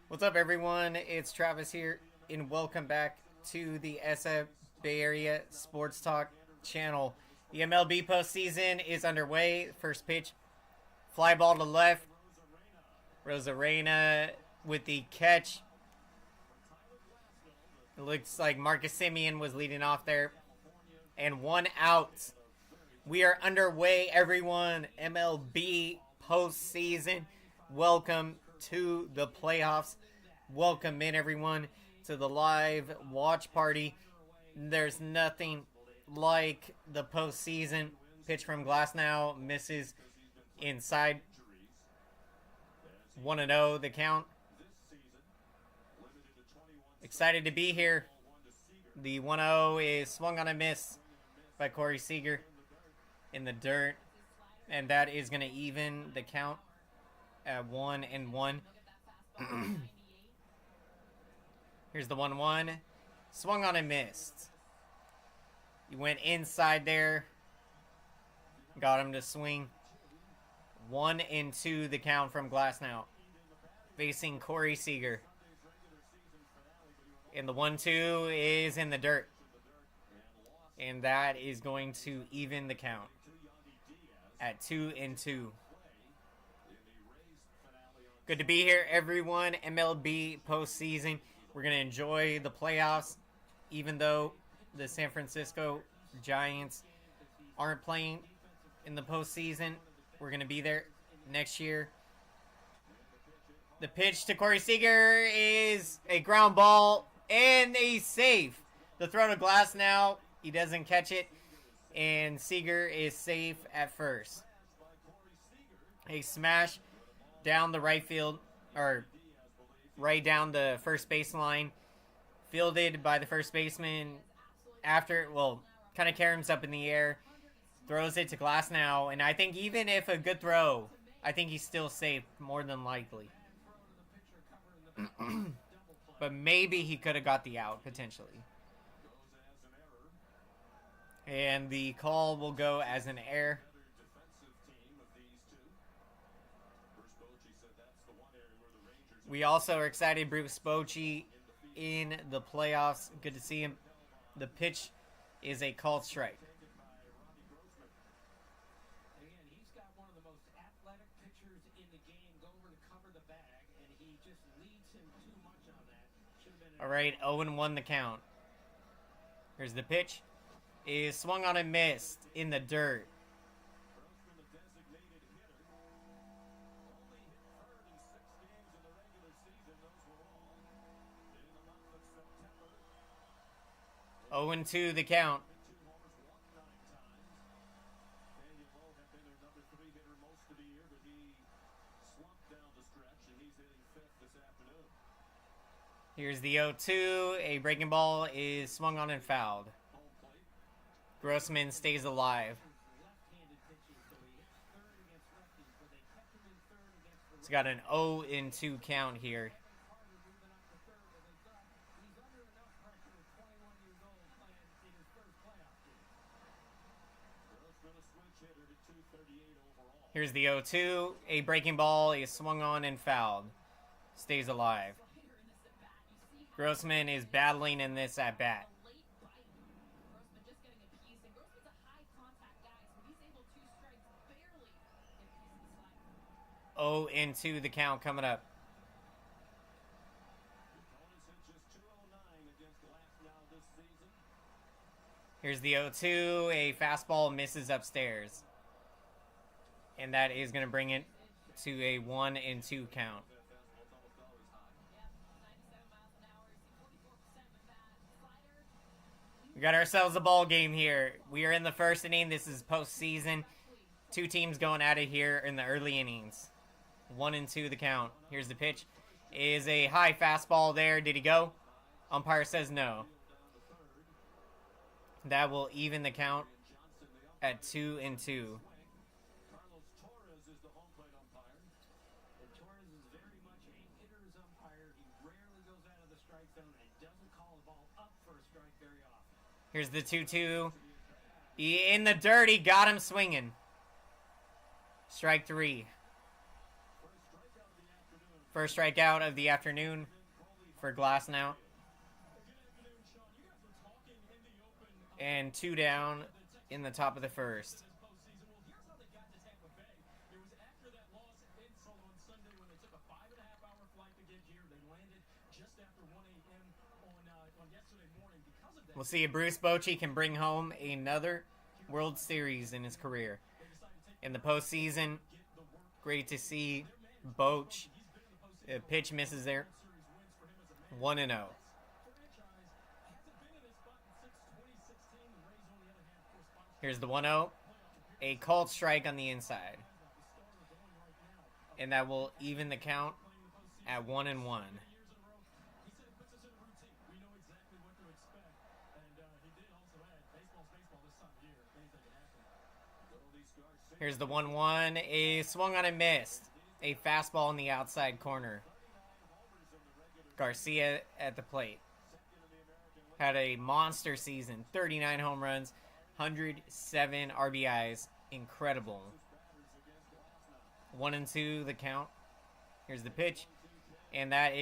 What's up, everyone? It's Travis here, and welcome back to the SF Bay Area Sports Talk channel. The MLB postseason is underway. First pitch, fly ball to left. Rosarena with the catch. It looks like Marcus Semien was leading off there. And one out. We are underway, everyone. MLB postseason. Welcome to the playoffs. Welcome in, everyone, to the live watch party. There's nothing like the postseason. Pitch from Glasnow misses inside. 1-0 the count. Excited to be here. The 1-0 is swung on a miss by Corey Seager in the dirt. And that is going to even the count at 1-1. Here's the 1-1. Swung on and missed. He went inside there. Got him to swing. 1-2 the count from Glasnow. Facing Corey Seager. And the 1-2 is in the dirt. And that is going to even the count at 2-2. Good to be here, everyone. MLB postseason. We're going to enjoy the playoffs, even though the San Francisco Giants aren't playing in the postseason. We're going to be there next year. The pitch to Corey Seager is a ground ball and a safe. The throw to Glasnow, he doesn't catch it, and Seager is safe at first. A smash down the right field, or right down the first baseline, fielded by the first baseman after, well, kind of caroms up in the air, throws it to Glasnow, and I think even if a good throw, I think he's still safe, more than likely. But maybe he could have got the out, potentially. And the call will go as an error. We also are excited, Bruce Bochy in the playoffs. Good to see him. The pitch is a called strike. All right, 0-1 the count. Here's the pitch. Is swung on and missed in the dirt. Oh, 0-2 the count. Here's the 0-2. A breaking ball is swung on and fouled. Grossman stays alive. It's got an 0-2 count here. Here's the 0-2. A breaking ball is swung on and fouled. Stays alive. Grossman is battling in this at bat. 0-2 the count coming up. Here's the 0-2. A fastball misses upstairs. And that is going to bring it to a 1-2 count. We got ourselves a ball game here. We are in the first inning. This is postseason. Two teams going at it here in the early innings. 1-2 the count. Here's the pitch. Is a high fastball there. Did he go? Umpire says no. That will even the count at 2-2. Here's the 2-2. In the dirt, he got him swinging. Strike 3. First strikeout of the afternoon for Glass now. And 2 down in the top of the first. We'll see if Bruce Bochy can bring home another World Series in his career. In the postseason, great to see Boch. Pitch misses there. 1-0. Here's the 1-0. A called strike on the inside. And that will even the count at 1-1. Here's the 1-1. A swung on and missed. A fastball in the outside corner. Garcia at the plate. Had a monster season. 39 home runs. 107 RBIs. Incredible. 1-2 the count. Here's the pitch. And that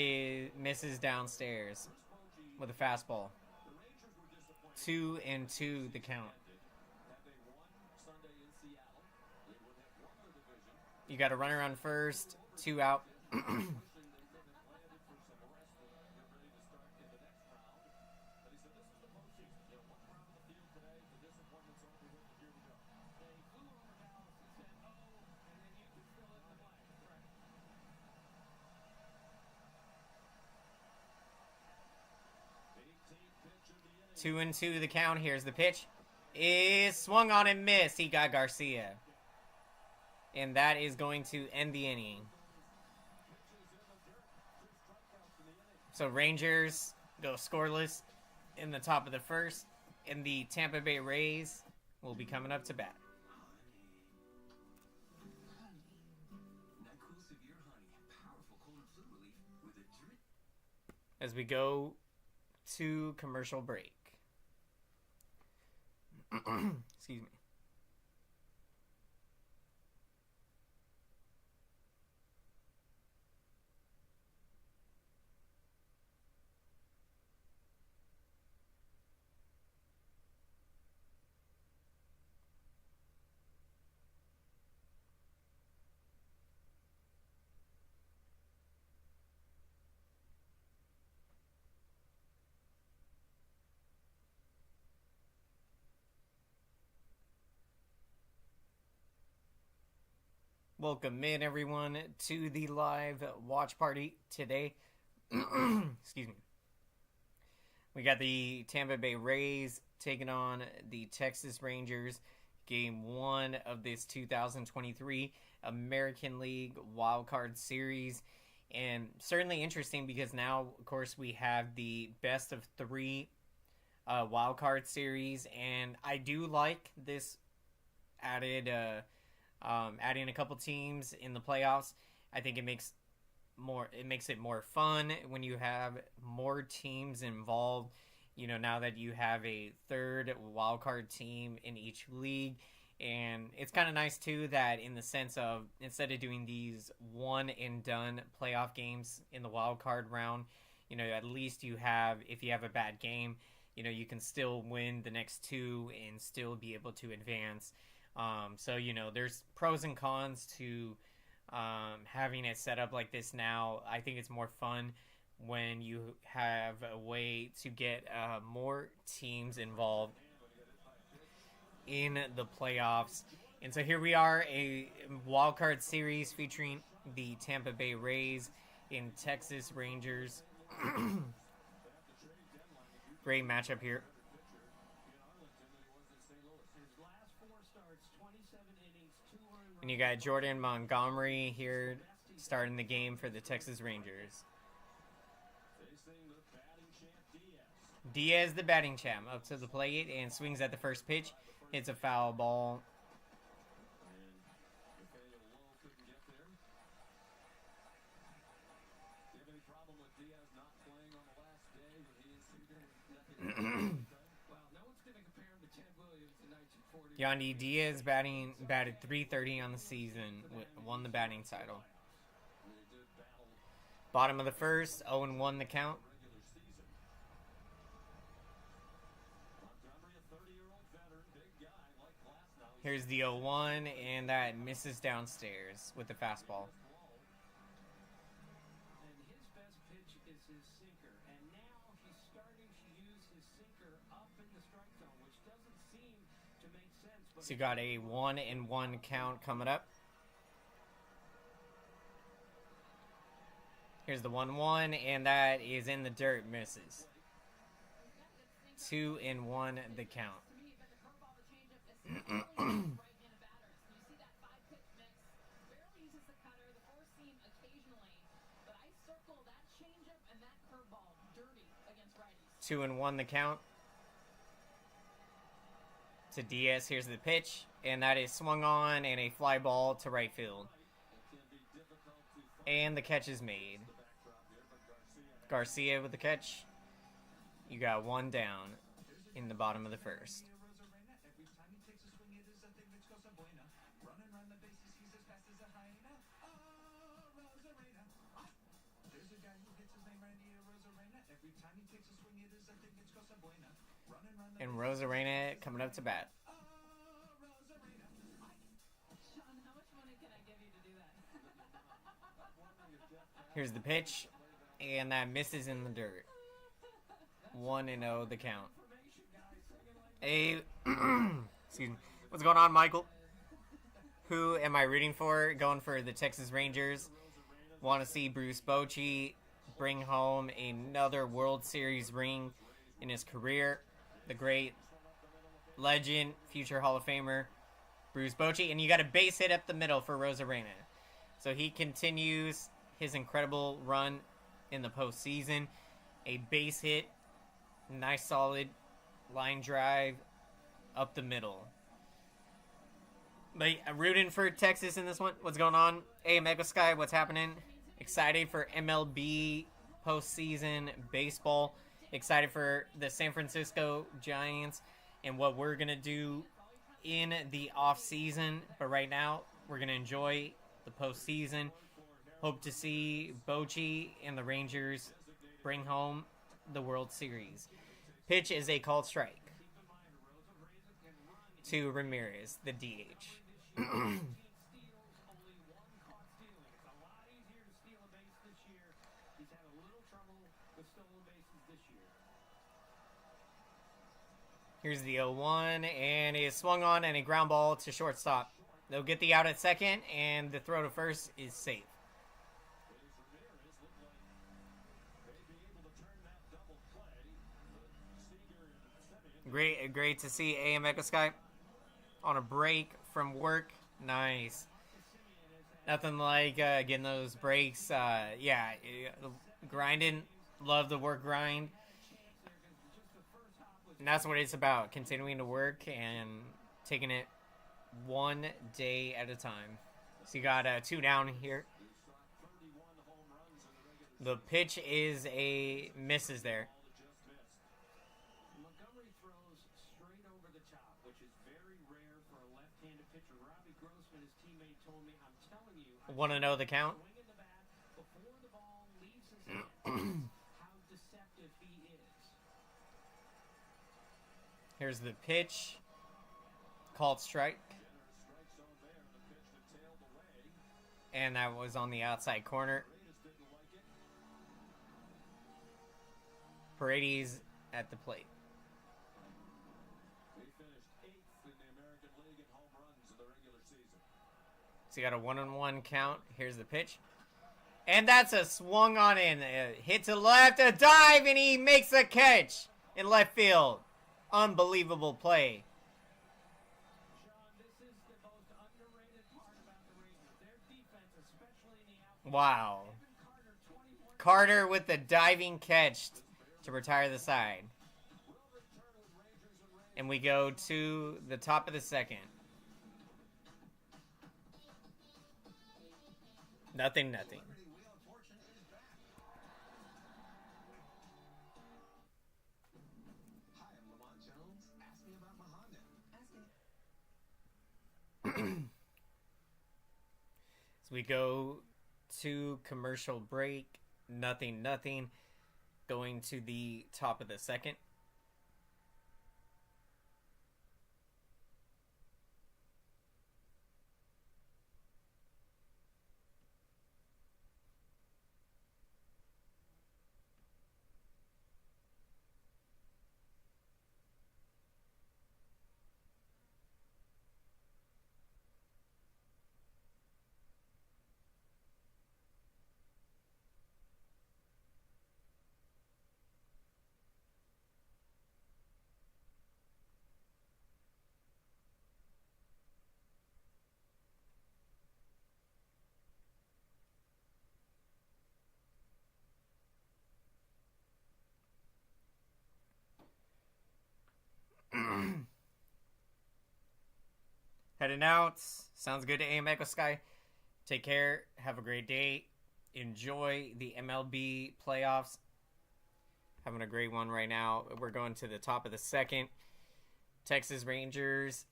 misses downstairs with a fastball. 2-2 the count. You got a runner on first, 2 out. 2-2 the count. Here's the pitch. Is swung on and missed. He got Garcia. And that is going to end the inning. So Rangers go scoreless in the top of the first. And the Tampa Bay Rays will be coming up to bat. As we go to commercial break. Excuse me. Welcome in, everyone, to the live watch party today. Excuse me. We got the Tampa Bay Rays taking on the Texas Rangers. Game 1 of this 2023 American League Wildcard Series. And certainly interesting because now, of course, we have the best of 3 Wildcard Series. And I do like this added... adding a couple teams in the playoffs. I think it makes it more fun when you have more teams involved. You know, now that you have a third wildcard team in each league. And it's kind of nice too that in the sense of instead of doing these one and done playoff games in the wildcard round, you know, at least you have, if you have a bad game, you know, you can still win the next 2 and still be able to advance. So, you know, there's pros and cons to having it set up like this now. I think it's more fun when you have a way to get more teams involved in the playoffs. And so here we are, a wildcard series featuring the Tampa Bay Rays in Texas Rangers. Great matchup here. And you got Jordan Montgomery here starting the game for the Texas Rangers. Diaz, the batting champ, up to the plate and swings at the first pitch. Hits a foul ball. Yandy Diaz batted .330 on the season, won the batting title. Bottom of the first, 0-1 the count. Here's the 0-1, and that misses downstairs with the fastball. So you got a 1-1 count coming up. Here's the 1-1, and that is in the dirt, misses. 2-1 the count. Two and one the count. To Diaz, here's the pitch, and that is swung on and a fly ball to right field. And the catch is made. Garcia with the catch. You got one down in the bottom of the first. And Rosarena coming up to bat. Here's the pitch, and that misses in the dirt. 1-0 the count. Excuse me. What's going on, Michael? Who am I rooting for? Going for the Texas Rangers. Want to see Bruce Bochy bring home another World Series ring in his career. The great legend, future Hall of Famer, Bruce Bochy. And you got a base hit up the middle for Rosarena. So he continues his incredible run in the postseason. A base hit, nice solid line drive up the middle. But I'm rooting for Texas in this one. What's going on? Hey, Mega Sky, what's happening? Excited for MLB postseason baseball. Excited for the San Francisco Giants and what we're going to do in the off-season. But right now, we're going to enjoy the postseason. Hope to see Bochy and the Rangers bring home the World Series. Pitch is a called strike to Ramirez, the DH. Here's the 0-1, and it swung on and a ground ball to shortstop. They'll get the out at second, and the throw to first is safe. Great to see AM Echo Sky on a break from work. Nice. Nothing like getting those breaks. Grinding. Love the work grind. And that's what it's about, continuing to work and taking it one day at a time. So you got 2 down here. The pitch is a misses there. 1-0 the count. Here's the pitch. Called strike. And that was on the outside corner. Paredes at the plate. So you got a 1-1 count. Here's the pitch. And that's a swung on in. Hit to left, a dive, and he makes a catch in left field. Unbelievable play. Wow. Carter with the diving catch to retire the side. And we go to the top of the second. 0-0. So we go to commercial break. nothing, nothing. Going to the top of the second. Heading out. Sounds good to AM Echo Sky. Take care. Have a great day. Enjoy the MLB playoffs. Having a great one right now. We're going to the top of the second. Texas Rangers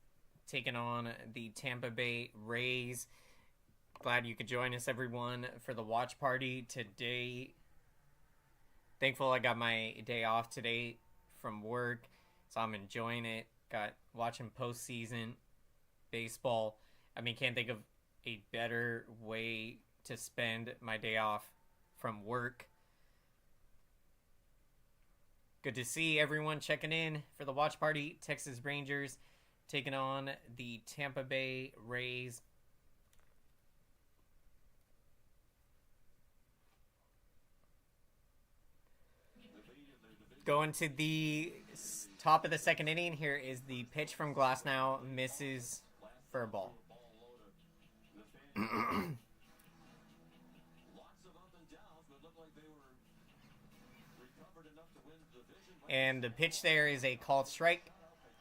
taking on the Tampa Bay Rays. Glad you could join us, everyone, for the watch party today. Thankful I got my day off today from work, so I'm enjoying it. Got watching postseason baseball. I mean, can't think of a better way to spend my day off from work. Good to see everyone checking in for the watch party. Texas Rangers taking on the Tampa Bay Rays. Going to the top of the second inning. Here is the pitch from Glasnow. Misses for a ball. And the pitch there is a called strike,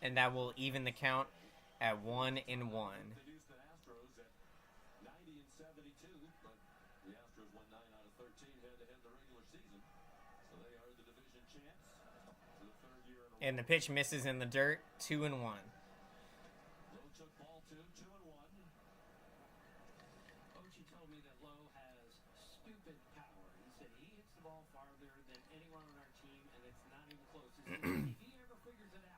and that will even the count at 1-1. And the pitch misses in the dirt, 2-1.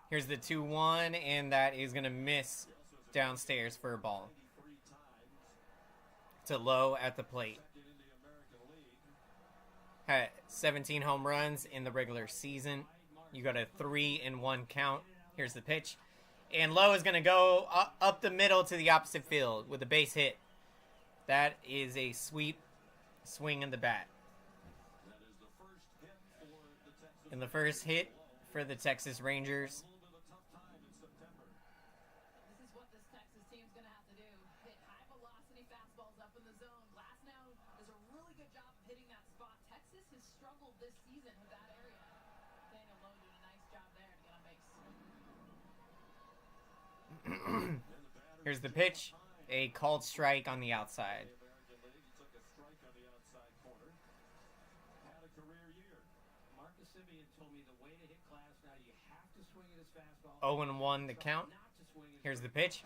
Here's the 2-1, and that is going to miss downstairs for a ball. To Lowe at the plate. Had 17 home runs in the regular season. You got a 3-1 count. Here's the pitch. And Lowe is going to go up the middle to the opposite field with a base hit. That is a sweep swing in the bat. And the first hit for the Texas Rangers. This is what this Texas team's going to have to do. Hit high-velocity fastballs up in the zone. Glasnow does a really good job of hitting that spot. Texas has struggled this season with that area. Daniel Lowe doing a nice job there to get on base. Here's the pitch. A called strike on the outside. 0-1 the count. Here's the pitch.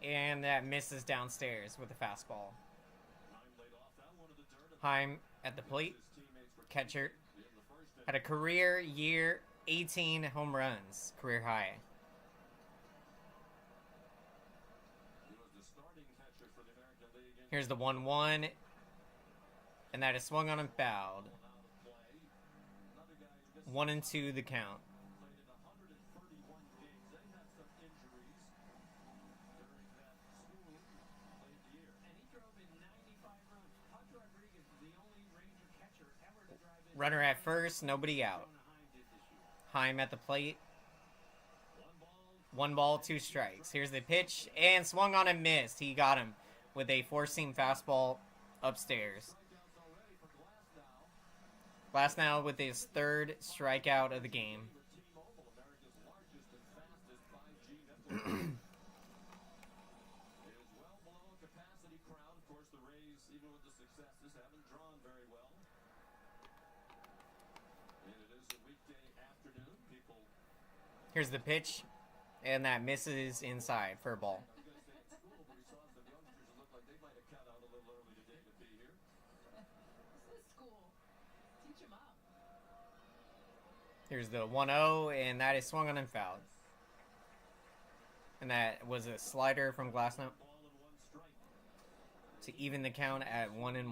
And that misses downstairs with the fastball. Heim at the plate. Catcher. Had a career year, 18 home runs. Career high. Here's the 1-1. And that is swung on and fouled. 1-2 the count. Runner at first, nobody out. Heim at the plate. 1 ball, 2 strikes. Here's the pitch, and swung on and missed. He got him with a four-seam fastball upstairs. Glasnow with his 3rd strikeout of the game. Here's the pitch, and that misses inside for a ball. Here's the 1-0, and that is swung on and fouled. And that was a slider from Glasnow to even the count at 1-1. He shortened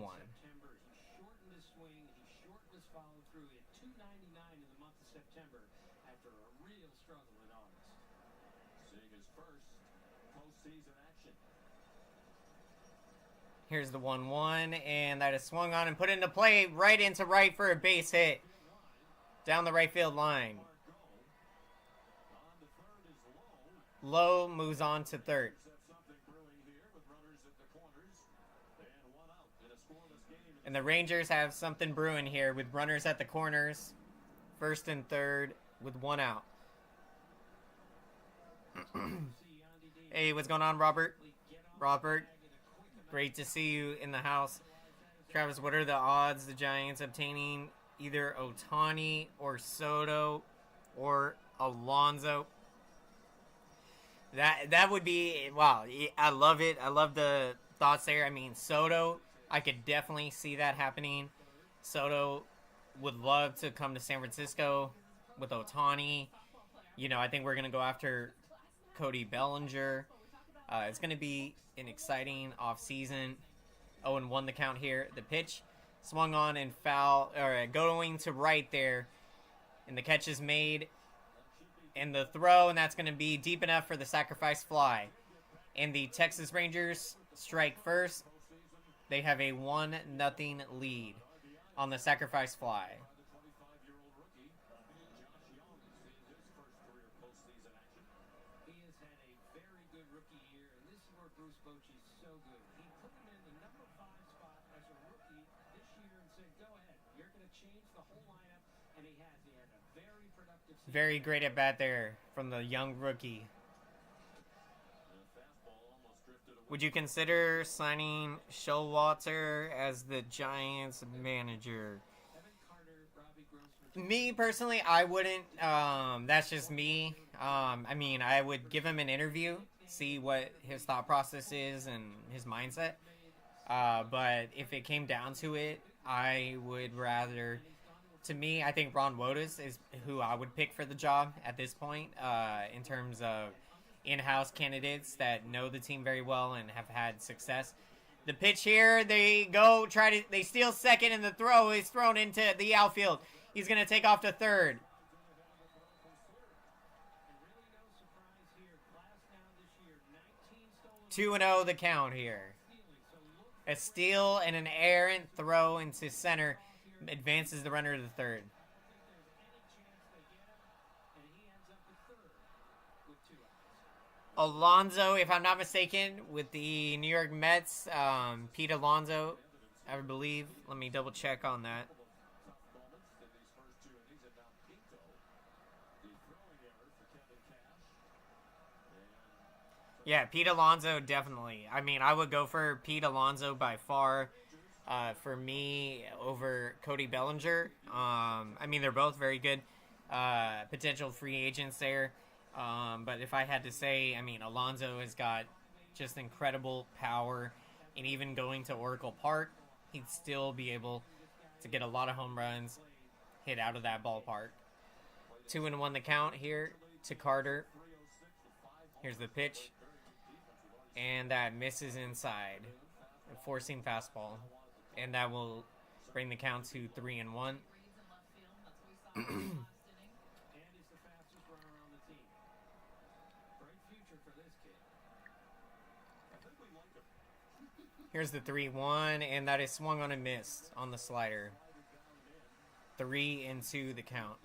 his swing. He shortened his follow through. He had 299 in the month of September after a real struggle in August. Seeing his first postseason action. Here's the 1-1, and that is swung on and put into play right into right for a base hit down the right field line. Lowe moves on to third. And the Rangers have something brewing here with runners at the corners, first and third with 1 out. Hey, what's going on, Robert? Robert, great to see you in the house. Travis, what are the odds the Giants obtaining either Ohtani or Soto or Alonso? That would be, wow, I love it. I love the thoughts there. I mean, Soto, I could definitely see that happening. Soto would love to come to San Francisco with Ohtani. You know, I think we're going to go after Cody Bellinger. It's going to be an exciting offseason. 0-1 the count here. The pitch swung on and foul, or going to right there. And the catch is made. And the throw, and that's going to be deep enough for the sacrifice fly. And the Texas Rangers strike first. They have a 1-0 lead on the sacrifice fly. He has had a very good rookie year, and this is where Bruce Bochy's so good. He put him in the number 5 spot as a rookie this year and said, go ahead, you're going to change the whole lineup, and he has. He had a very productive season. Very great at bat there from the young rookie. Would you consider signing Showalter as the Giants manager? Me personally, I wouldn't. That's just me. I mean, I would give him an interview, see what his thought process is and his mindset. But if it came down to it, I would rather. To me, I think Ron Wotus is who I would pick for the job at this point, in terms of in-house candidates that know the team very well and have had success. The pitch here, they steal second, and the throw is thrown into the outfield. He's going to take off to third. 2-0 the count here. A steal and an errant throw into center advances the runner to the third. Alonso, if I'm not mistaken, with the New York Mets, Pete Alonso, I believe. Let me double check on that. Yeah, Pete Alonso, definitely. I mean, I would go for Pete Alonso by far. For me, over Cody Bellinger. I mean, they're both very good potential free agents there. But if I had to say, I mean, Alonso has got just incredible power. And even going to Oracle Park, he'd still be able to get a lot of home runs hit out of that ballpark. 2-1 the count here to Carter. Here's the pitch. And that misses inside, forcing fastball. And that will bring the count to 3-1. Here's the 3-1, and that is swung on and missed on the slider. 3-2 the count.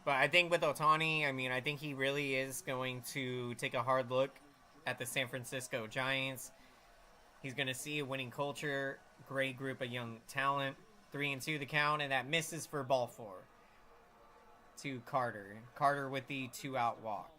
But I think with Ohtani, I mean, I think he really is going to take a hard look at the San Francisco Giants. He's going to see a winning culture, great group of young talent. 3-2 the count, and that misses for ball 4 to Carter. Carter with the 2-out walk.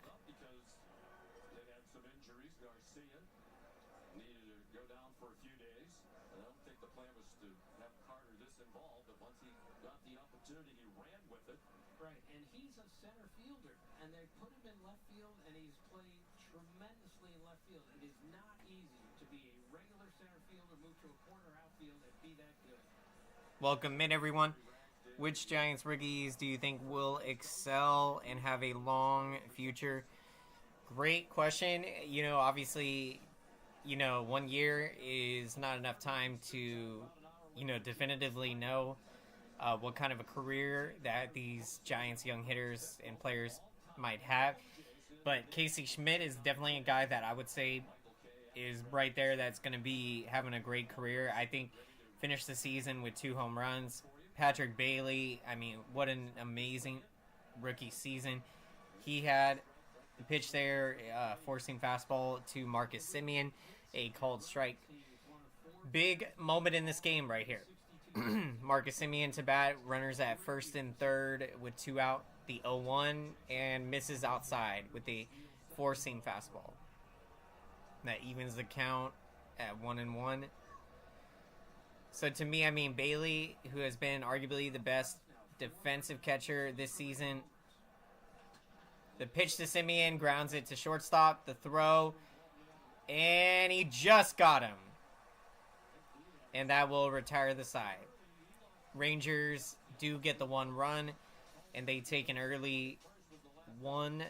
Right, and he's a center fielder, and they put him in left field, and he's played tremendously in left field. It is not easy to be a regular center fielder, move to a corner outfield. field and be that good. Welcome in, everyone. Which Giants rookies do you think will excel and have a long future? Great question. Obviously, 1 year is not enough time to, definitively know what kind of a career that these Giants young hitters and players might have. But Casey Schmidt is definitely a guy that I would say is right there that's going to be having a great career. I think finished the season with 2 home runs. Patrick Bailey, I mean, what an amazing rookie season he had. The pitch there, forcing fastball to Marcus Semien, a called strike. Big moment in this game right here. Marcus Semien to bat, runners at first and third with 2 out, the 0-1, and misses outside with the forcing fastball. That evens the count at 1-1. So to me, I mean, Bailey, who has been arguably the best defensive catcher this season. The pitch to Semien, grounds it to shortstop, the throw, and he just got him. And that will retire the side. Rangers do get the 1 run, and they take an early 1-0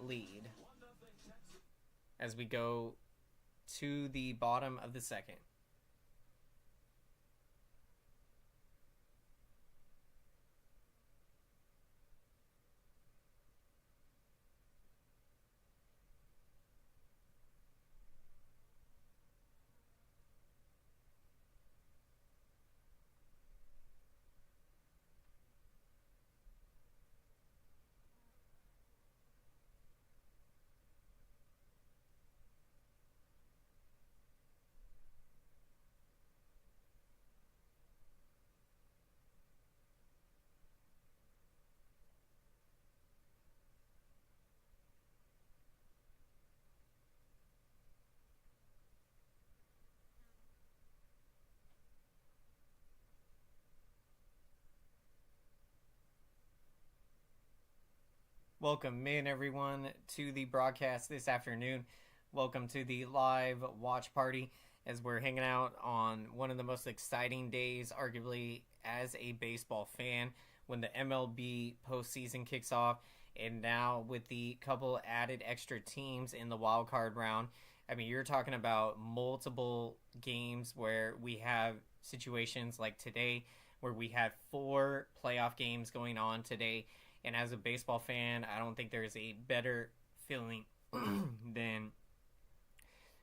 lead as we go to the bottom of the second. Welcome in, everyone, to the broadcast this afternoon. Welcome to the live watch party as we're hanging out on one of the most exciting days, arguably, as a baseball fan, when the MLB postseason kicks off. And now with the couple added extra teams in the wild card round, I mean, you're talking about multiple games where we have situations like today where we had 4 playoff games going on today. And as a baseball fan, I don't think there's a better feeling than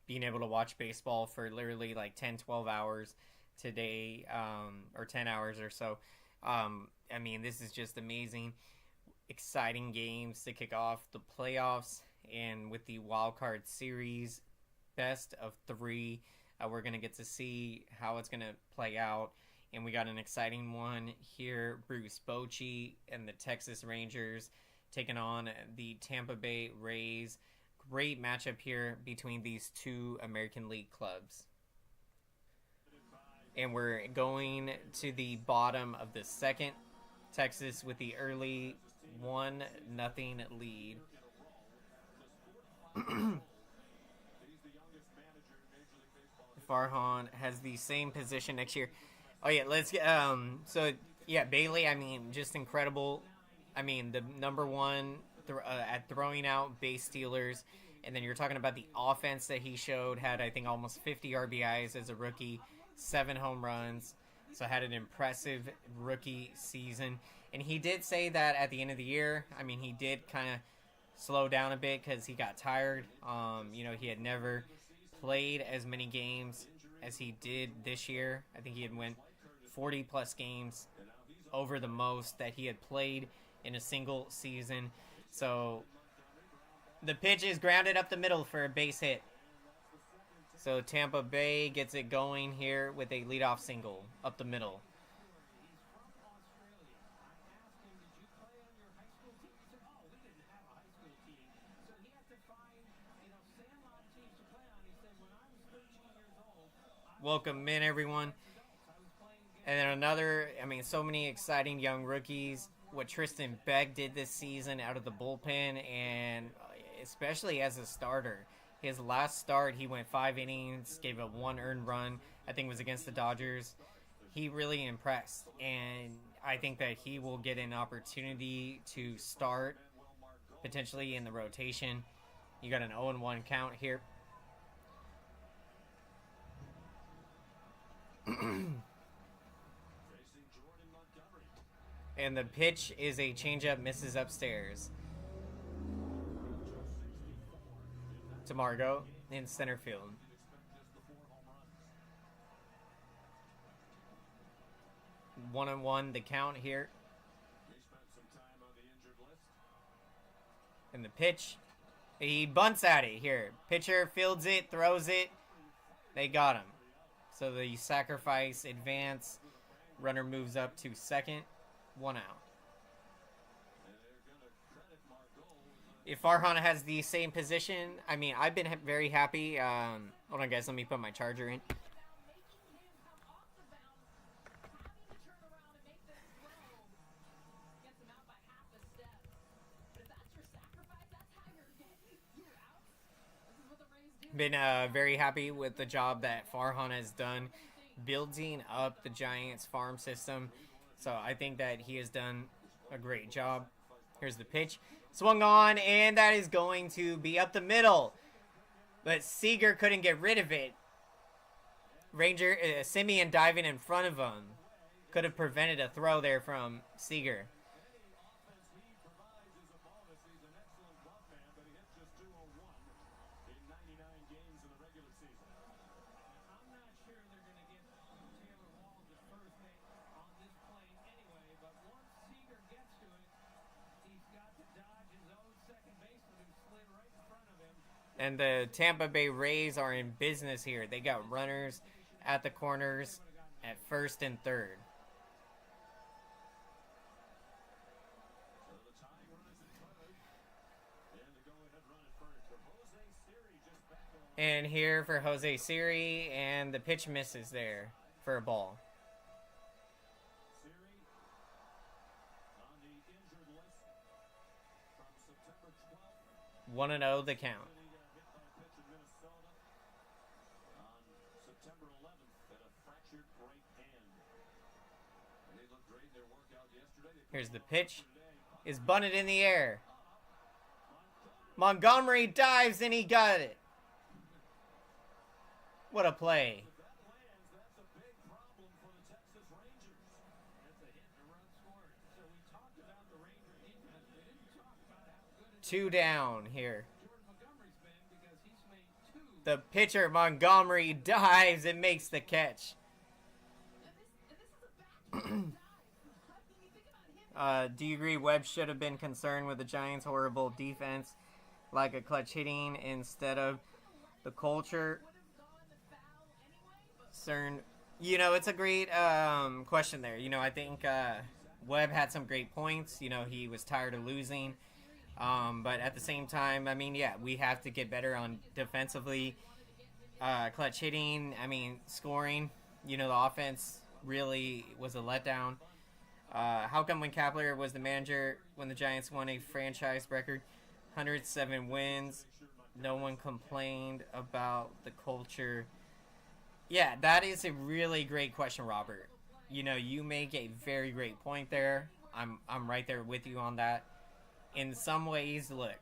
being able to watch baseball for literally like 10, 12 hours today, or 10 hours or so. I mean, this is just amazing. Exciting games to kick off the playoffs. And with the wild card series, best of 3, we're going to get to see how it's going to play out. And we got an exciting one here. Bruce Bochy and the Texas Rangers taking on the Tampa Bay Rays. Great matchup here between these 2 American League clubs. And we're going to the bottom of the second. Texas with the early 1-0 lead. Farhan has the same position next year. Oh yeah, let's get Bailey, I mean, just incredible. I mean, the number 1 at throwing out base stealers, and then you're talking about the offense that he showed. Had, I think, almost 50 RBIs as a rookie, 7 home runs, so had an impressive rookie season. And he did say that at the end of the year, I mean, he did kind of slow down a bit because he got tired. He had never played as many games as he did this year. I think he had went 40 plus games, over the most that he had played in a single season. So the pitch is grounded up the middle for a base hit. So Tampa Bay gets it going here with a leadoff single up the middle. Welcome in, everyone. And then another, I mean, so many exciting young rookies. What Tristan Beck did this season out of the bullpen, and especially as a starter. His last start, he went 5 innings, gave up 1 earned run. I think it was against the Dodgers. He really impressed, and I think that he will get an opportunity to start potentially in the rotation. You got an 0-1 count here. And the pitch is a changeup, misses upstairs to Margot in center field. 1-1 the count here. And the pitch, he bunts at it here. Pitcher fields it, throws it. They got him. So the sacrifice advance. Runner moves up to second. 1 out. If Farhan has the same position, I mean, I've been very happy. Hold on, guys. Let me put my charger in. Been very happy with the job that Farhan has done building up the Giants farm system. So I think that he has done a great job. Here's the pitch. Swung on, and that is going to be up the middle. But Seager couldn't get rid of it. Simeon diving in front of him could have prevented a throw there from Seager. And the Tampa Bay Rays are in business here. They got runners at the corners at first and third. And here for Jose Siri, and the pitch misses there for a ball. 1-0 the count. Here's the pitch. Is bunted in the air. Montgomery dives and he got it. What a play. Two down here. The pitcher, Montgomery, dives and makes the catch. Do you agree Webb should have been concerned with the Giants' horrible defense, like a clutch hitting instead of the culture? CERN, it's a great question there. I think Webb had some great points. He was tired of losing. But at the same time, we have to get better on defensively. Clutch hitting, scoring. The offense really was a letdown. How come when Kapler was the manager, when the Giants won a franchise record, 107 wins, no one complained about the culture? Yeah, that is a really great question, Robert. You make a very great point there. I'm right there with you on that. In some ways, look,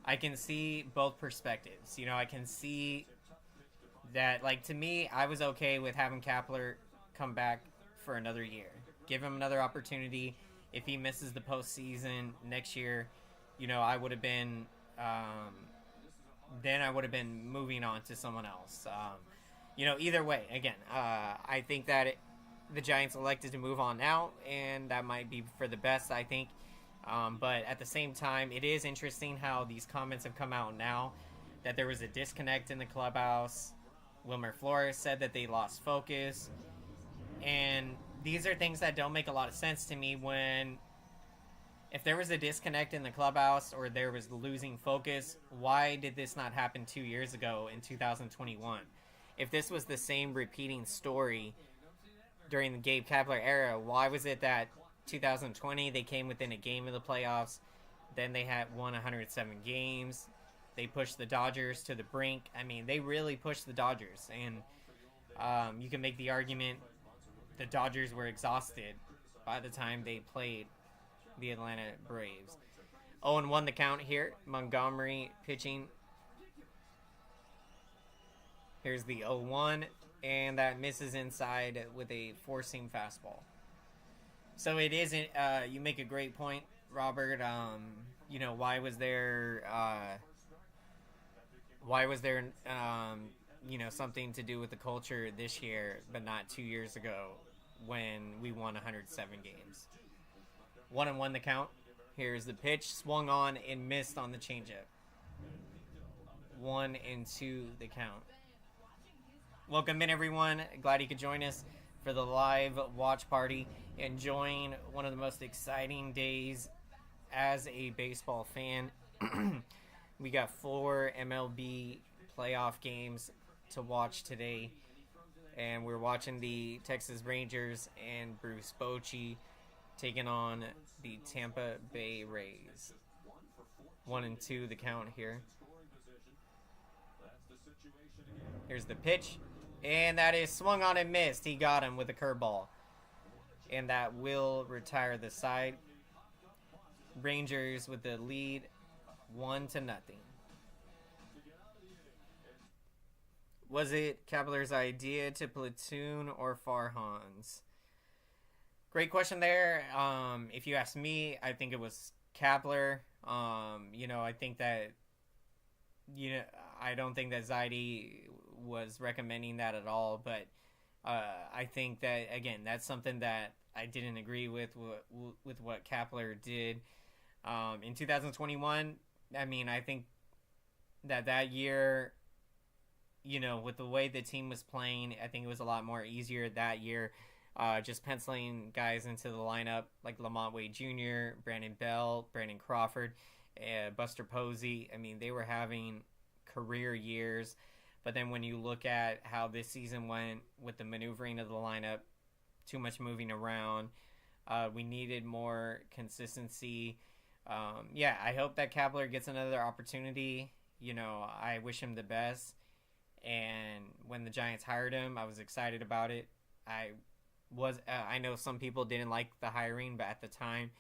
I can see both perspectives. I can see that, to me, I was okay with having Kapler come back for another year. Give him another opportunity. If he misses the postseason next year, I would have been, then I would have been moving on to someone else. Either way, again, I think that the Giants elected to move on now, and that might be for the best, I think. But at the same time, it is interesting how these comments have come out now, that there was a disconnect in the clubhouse. Wilmer Flores said that they lost focus. And these are things that don't make a lot of sense to me if there was a disconnect in the clubhouse or there was losing focus, why did this not happen 2 years ago in 2021? If this was the same repeating story during the Gabe Kapler era, why was it that 2020 they came within a game of the playoffs, then they had won 107 games, They pushed the Dodgers to the brink. I mean, they really pushed the Dodgers. And you can make the argument the Dodgers were exhausted by the time they played the Atlanta Braves. 0-1 the count here. Montgomery pitching. Here's the 0-1, and that misses inside with a four-seam fastball. So it isn't. You make a great point, Robert. Why was there? Something to do with the culture this year, but not 2 years ago when we won 107 games. 1-1 the count. Here's the pitch, swung on and missed on the changeup. 1-2 the count. Welcome in, everyone. Glad you could join us for the live watch party. Enjoying one of the most exciting days as a baseball fan. We got 4 MLB playoff games to watch today. And we're watching the Texas Rangers and Bruce Bochy taking on the Tampa Bay Rays. 1-2 the count here. Here's the pitch. And that is swung on and missed. He got him with a curveball. And that will retire the side. Rangers with the lead 1-0. Was it Kepler's idea to platoon or Farhan's? Great question there. If you ask me, I think it was Kepler. I think that, I don't think that Zaidi was recommending that at all. But I think that, again, that's something that I didn't agree with what Kepler did. In 2021, I mean, I think that year, with the way the team was playing, I think it was a lot more easier that year. Just penciling guys into the lineup like Lamont Wade Jr., Brandon Bell, Brandon Crawford, Buster Posey. I mean, they were having career years. But then when you look at how this season went with the maneuvering of the lineup, too much moving around, we needed more consistency. I hope that Kepler gets another opportunity. I wish him the best. And when the Giants hired him, I was excited about it. I know some people didn't like the hiring, but at the time,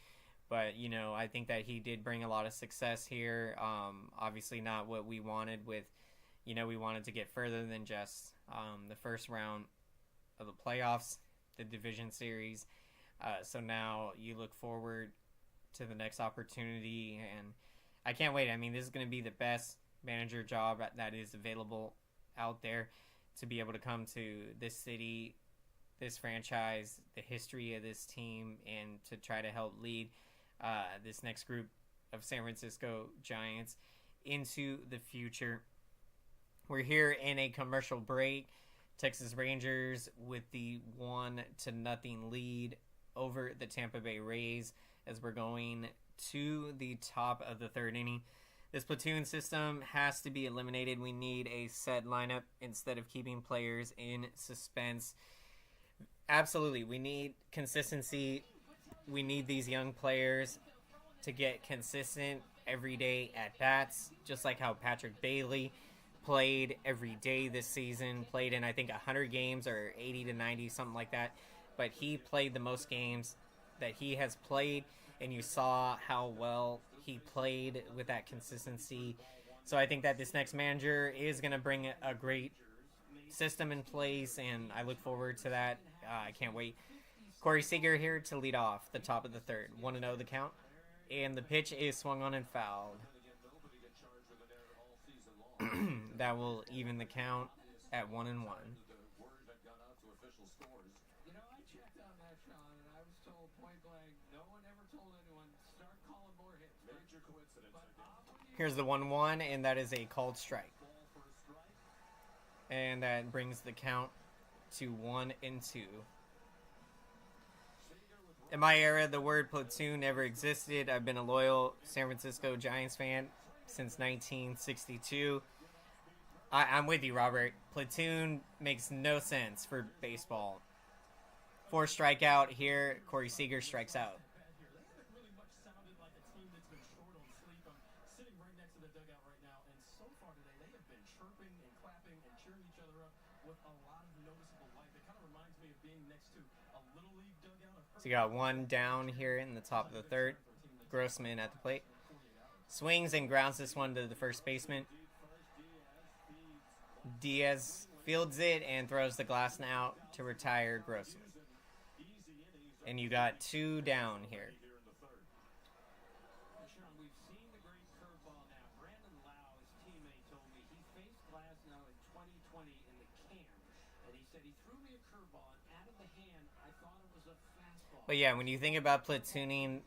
I think that he did bring a lot of success here. Obviously not what we wanted with, we wanted to get further than just the first round of the playoffs, the division series. So now you look forward to the next opportunity, and I can't wait. I mean, this is going to be the best manager job that is available out there, to be able to come to this city, this franchise, the history of this team, and to try to help lead this next group of San Francisco Giants into the future. We're here in a commercial break. Texas Rangers with the 1-0 lead over the Tampa Bay Rays as we're going to the top of the third inning. This platoon system has to be eliminated. We need a set lineup instead of keeping players in suspense. Absolutely, we need consistency. We need these young players to get consistent everyday at-bats, just like how Patrick Bailey played every day this season, played in, I think, 100 games or 80 to 90, something like that. But he played the most games that he has played, and you saw how well he played with that consistency. So I think that this next manager is going to bring a great system in place, and I look forward to that. I can't wait. Corey Seager here to lead off the top of the third. 1-0 the count, and the pitch is swung on and fouled. That will even the count at 1-1. I checked on that, Sean, and I was told point blank, no one ever told anyone, start calling more hits. Major coincidence, I did. Here's the 1-1, and that is a called strike. And that brings the count to 1-2. In my era, the word platoon never existed. I've been a loyal San Francisco Giants fan since 1962. I'm with you, Robert. Platoon makes no sense for baseball. 4 strikeout here. Corey Seager strikes out. Really much sounded like a team that's been short on sleep. I'm sitting right next to the dugout right now, and cheering each other up with a lot of noticeable life. It kind of reminds me of being next to a little league dugout. So you got one down here in the top of the third. Grossman at the plate. Swings and grounds this one to the first baseman. Diaz fields it and throws the glass out to retire Grossman. And you got 2 down here. Sean, we've seen the great curveball now. Brandon Lau, his teammate, told me he faced Glasnow in 2020 in the camp, and he said he threw me a curveball, and out of the hand, I thought it was a fastball. But yeah, when you think about platooning,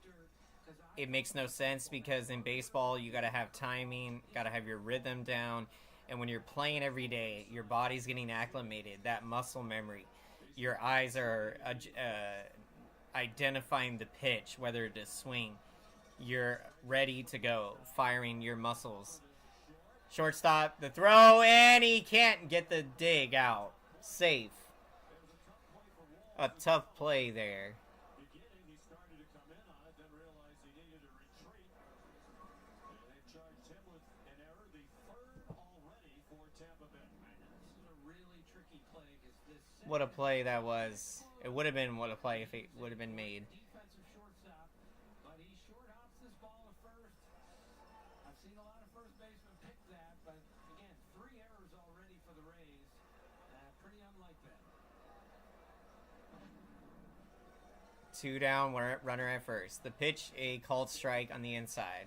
it makes no sense because in baseball, you got to have timing, got to have your rhythm down, and when you're playing every day, your body's getting acclimated, that muscle memory. Your eyes are identifying the pitch, whether to swing. You're ready to go, firing your muscles. Shortstop, the throw, and he can't get the dig out. Safe. A tough play there. Beginning, he started to come in on it, then realized he needed to retreat. And they've charged him with an error, the third already for Tampa Bay. This is a really tricky play because this What a play that was. It would have been what a play if it would have been made. defensive shortstop, but he short hops this ball to first. I've seen a lot of first basemen pick that, but again, 3 errors already for the Rays. Pretty unlike that. 2 down, runner at first. The pitch, a called strike on the inside.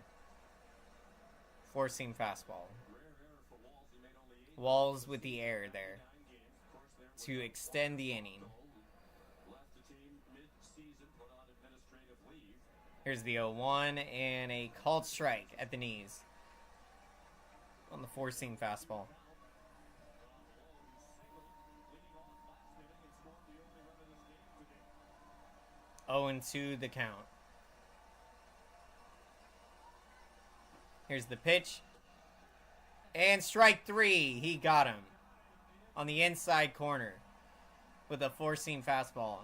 Four-seam fastball. Walls with the air there to extend the inning. Here's the 0-1 and a called strike at the knees on the four-seam fastball. 0-2 the count. Here's the pitch. And strike 3. He got him on the inside corner with a four-seam fastball.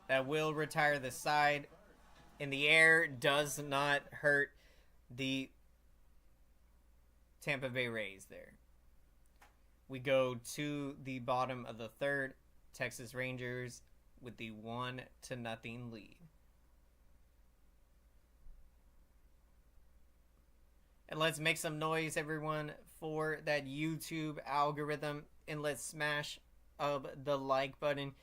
That will retire the side. In the air, does not hurt the Tampa Bay Rays there. We go to the bottom of the third. Texas Rangers with the 1-0 lead. And let's make some noise, everyone, for that YouTube algorithm. And let's smash up the like button.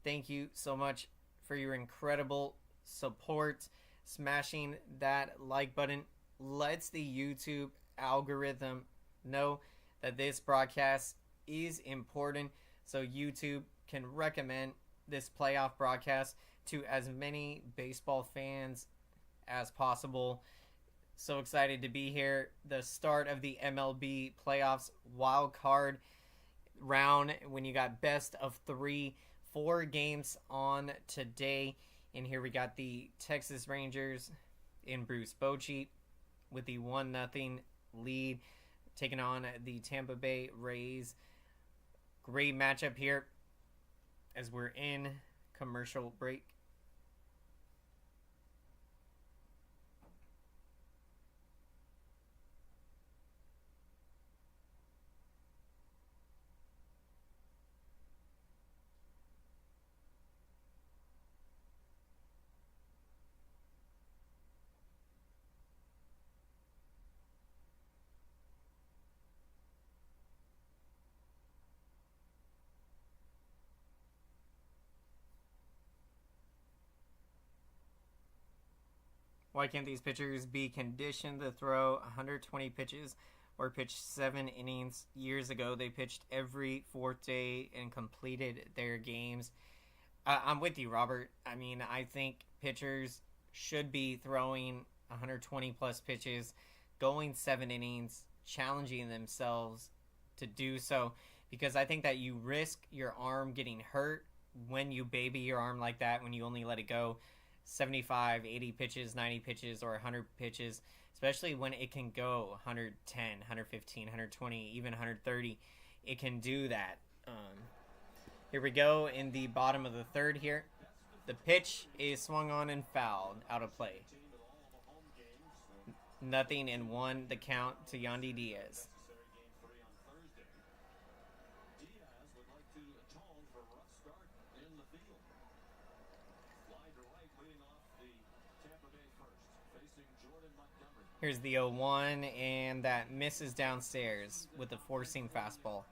Thank you so much for your incredible support. Smashing that like button lets the YouTube algorithm know that this broadcast is important, so YouTube can recommend this playoff broadcast to as many baseball fans as possible. So excited to be here. The start of the MLB playoffs wild card round when you got best of 3, 4 games on today. And here we got the Texas Rangers in Bruce Bochy with the 1-0 lead, taking on the Tampa Bay Rays. Great matchup here as we're in commercial break. Why can't these pitchers be conditioned to throw 120 pitches or pitch 7 innings? Years ago, they pitched every 4th day and completed their games. I'm with you, Robert. I mean, I think pitchers should be throwing 120 plus pitches, going 7 innings, challenging themselves to do so, because I think that you risk your arm getting hurt when you baby your arm like that, when you only let it go 75, 80 pitches, 90 pitches, or 100 pitches, especially when it can go 110, 115, 120, even 130. It can do that. Here we go in the bottom of the third here. The pitch is swung on and fouled out of play. 0-1 the count to Yandy Diaz. field. Fly to right, leading off the Tampa Bay first, facing Jordan Montgomery. Here's the 0-1, and that misses downstairs with the four-seam fastball.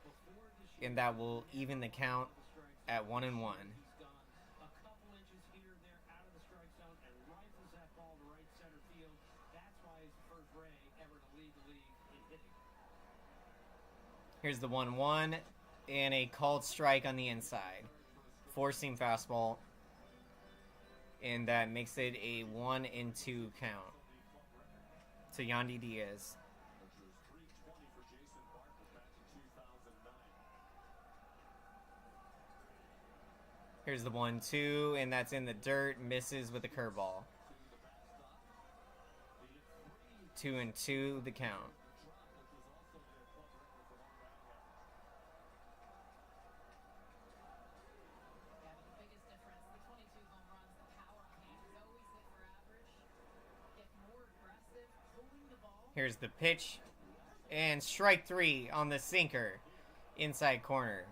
And that will even the count at 1-1. He's gone a couple inches here and there out of the strike zone and rifles that ball to right center field. That's why he's the first Ray ever to lead the league in hitting. Here's the 1-1, and a called strike on the inside. Four-seam fastball. And that makes it a 1-2 count to Yandy Diaz. Which was 320 for Jason Barker back in 2009. Here's the 1-2, and that's in the dirt. Misses with a curveball. 2-2 the count. Yeah, but the biggest difference, the 22 home runs, the power came. He's always hit for average. Get more aggressive, pulling the ball. Here's the pitch, and strike 3 on the sinker, inside corner.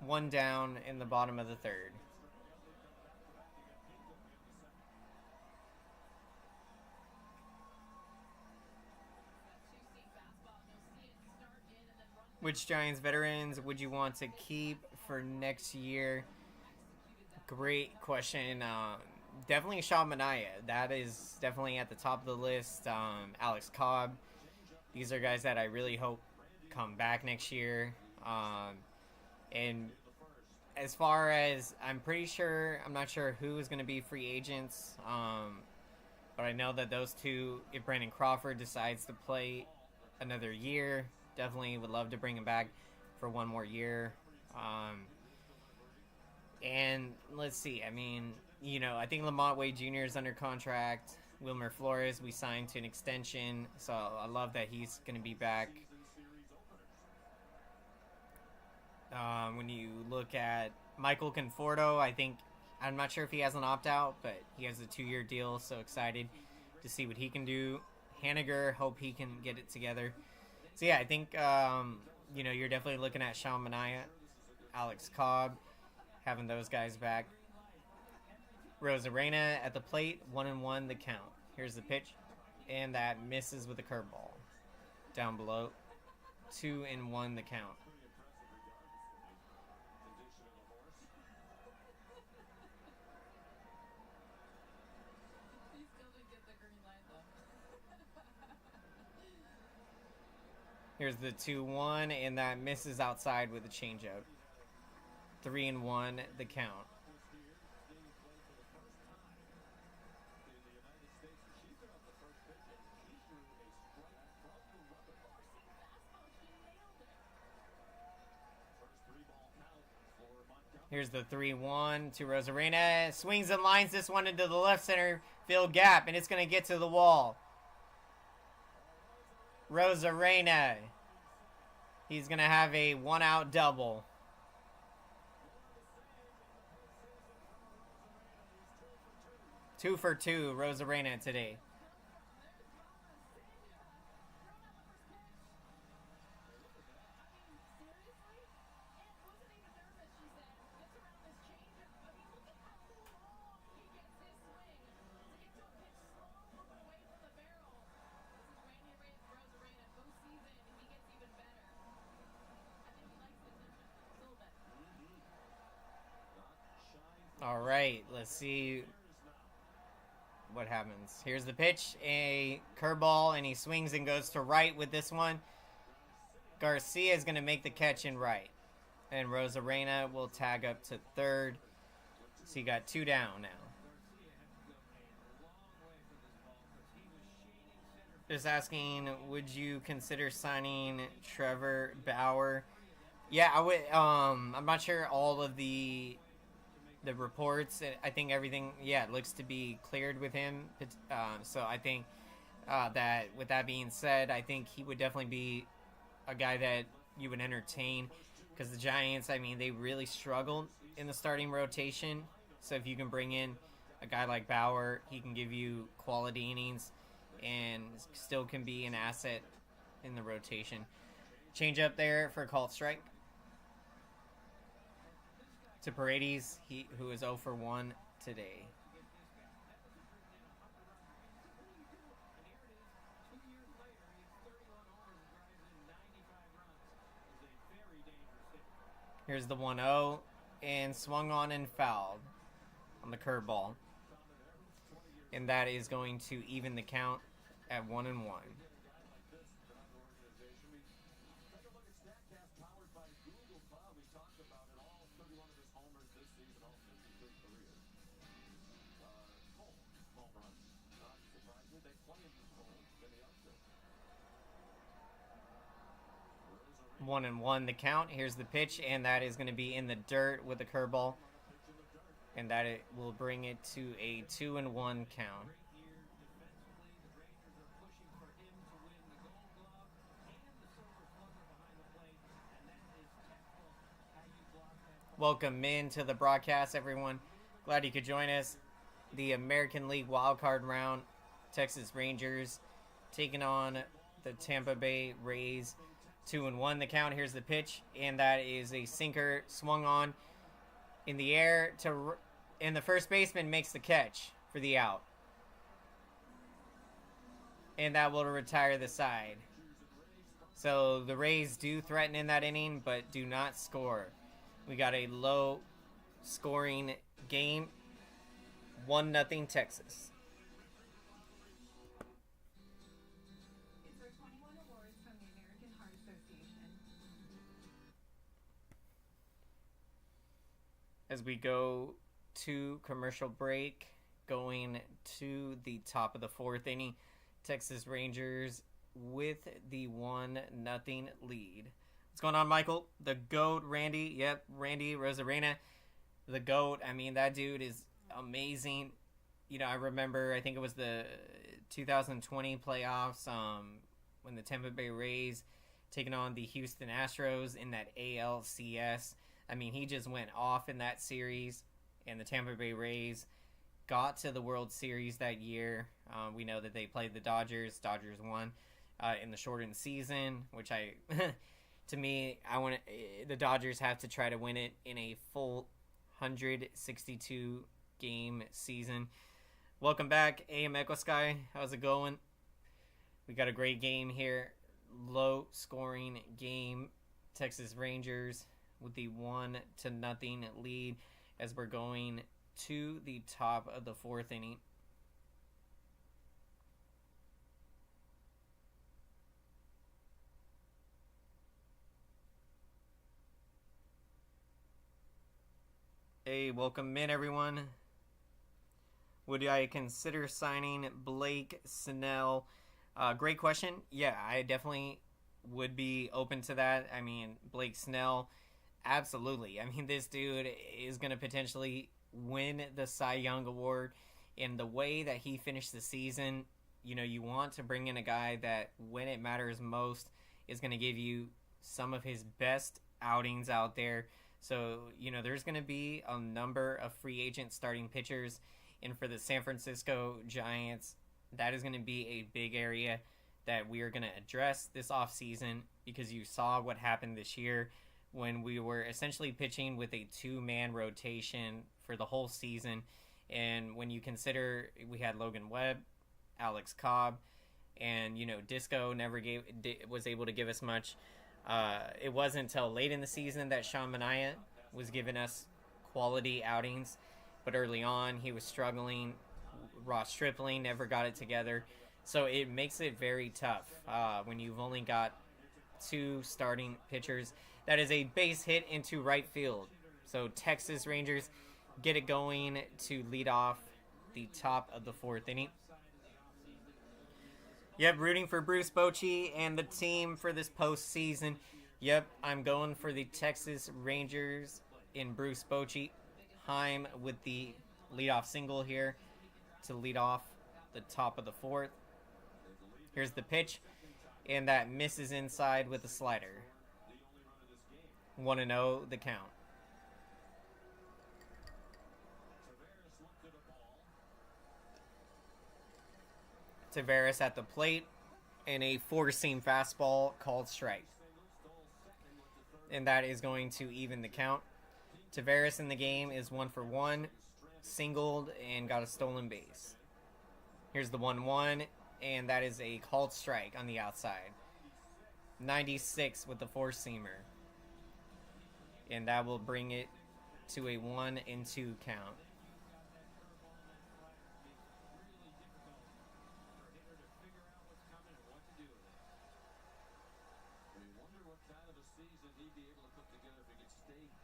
One down in the bottom of the third. Which Giants veterans would you want to keep for next year? Great question. Definitely Sean Manaea. That is definitely at the top of the list. Alex Cobb. These are guys that I really hope come back next year. And as far as I'm not sure who is going to be free agents. But I know that those two, if Brandon Crawford decides to play another year, definitely would love to bring him back for one more year. And let's see. I mean, I think Lamont Wade Jr. is under contract. Wilmer Flores, we signed to an extension. So I love that he's going to be back. When you look at Michael Conforto, I'm not sure if he has an opt-out, but he has a 2-year deal, so excited to see what he can do. Haniger, hope he can get it together. So, yeah, I think, you're definitely looking at Sean Manaea, Alex Cobb, having those guys back. Rosarena at the plate, 1-1 the count. Here's the pitch, and that misses with a curveball. Down below, 2-1 the count. He still didn't get the green light though. Here's the 2-1, and that misses outside with a changeup. 3-1 the count. Here's the 3-1 to Rosarena. Swings and lines this one into the left center field gap, and it's going to get to the wall. Rosarena. He's going to have a one-out double. Two for two, Rosarena today. All right, let's see what happens. Here's the pitch, a curveball, and he swings and goes to right with this one. Garcia is going to make the catch in right, and Rosarena will tag up to third. So you got 2 down now. Just asking, would you consider signing Trevor Bauer? Yeah, I would. I'm not sure all of the reports. I think everything, looks to be cleared with him. So I think that with that being said, I think he would definitely be a guy that you would entertain, because the Giants, they really struggled in the starting rotation. So if you can bring in a guy like Bauer, he can give you quality innings and still can be an asset in the rotation. Change up there for a called strike. to Paredes, who is 0 for 1 today. Here's the 1-0, and swung on and fouled on the curveball. And that is going to even the count at 1-1. One and one the count. Here's the pitch, and that is going to be in the dirt with the curveball, and that it will bring it to a 2-1 count. Welcome in to the broadcast, everyone. Glad you could join us. The American League wildcard round, Texas Rangers taking on the Tampa Bay Rays. 2-1 the count. Here's the pitch, and that is a sinker swung on in the air and the first baseman makes the catch for the out, and that will retire the side. So the Rays do threaten in that inning, but do not score. We got a low scoring game, 1-0 Texas. As we go to commercial break, going to the top of the fourth inning, Texas Rangers with the 1-0 lead. What's going on, Michael? The GOAT, Randy. Yep, Randy Rosarena, the GOAT. I mean, that dude is amazing. You know, I remember, I think it was the 2020 playoffs when the Tampa Bay Rays taking on the Houston Astros in that ALCS. I mean, he just went off in that series, and the Tampa Bay Rays got to the World Series that year. We know that they played the Dodgers. Dodgers won in the shortened season, which to me, the Dodgers have to try to win it in a full 162 game season. Welcome back, AM Echo Sky. How's it going? We got a great game here. Low scoring game. Texas Rangers with the 1-0 lead as we're going to the top of the fourth inning. Hey, welcome in, everyone. Would I consider signing Blake Snell? Great question. Yeah, I definitely would be open to that. I mean, Blake Snell, absolutely. I mean, this dude is going to potentially win the Cy Young Award. In the way that he finished the season, you know, you want to bring in a guy that, when it matters most, is going to give you some of his best outings out there. So, you know, there's going to be a number of free agent starting pitchers. And for the San Francisco Giants, that is going to be a big area that we are going to address this offseason, because you saw what happened this year when we were essentially pitching with a two-man rotation for the whole season. And when you consider we had Logan Webb, Alex Cobb, and, you know, Disco never was able to give us much. It wasn't until late in the season that Sean Manaea was giving us quality outings. But early on, he was struggling. Ross Stripling never got it together. So it makes it very tough when you've only got two starting pitchers. That is a base hit into right field. So Texas Rangers get it going to lead off the top of the fourth inning. Yep, rooting for Bruce Bochy and the team for this postseason. Yep, I'm going for the Texas Rangers in Bruce Bochy. Heim with the leadoff single here to lead off the top of the fourth. Here's the pitch, and that misses inside with a slider. 1-0 the count. Tavares at the plate, and a four-seam fastball called strike. And that is going to even the count Tavares in the game is 1 for 1, singled and got a stolen base. Here's the 1-1, and that is a called strike on the outside. 96 with the four-seamer. And that will bring it to a 1-2 count.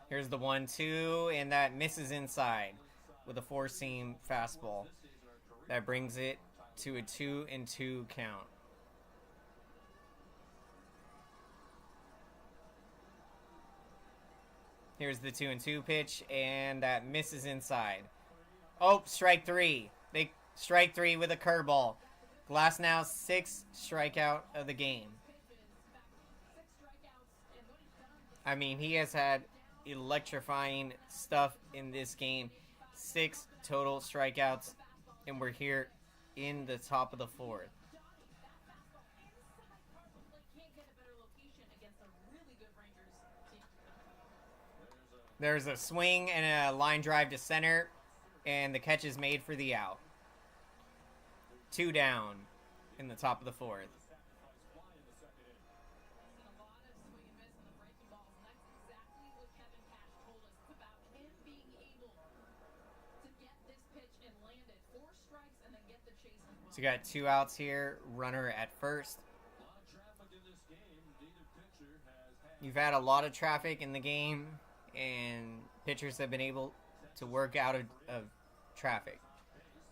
Here's the 1-2, and that misses inside with a four-seam fastball. That brings it to a 2-2 count. Here's the 2-2 pitch, and that misses inside. Oh, strike three. Big strike three with a curveball. Glass now 6th strikeout of the game. I mean, he has had electrifying stuff in this game. 6 total strikeouts, and we're here in the top of the 4th. There's a swing and a line drive to center, and the catch is made for the out. 2 down in the top of the 4th. So you got 2 outs here, runner at first. You've had a lot of traffic in the game, and pitchers have been able to work out of traffic.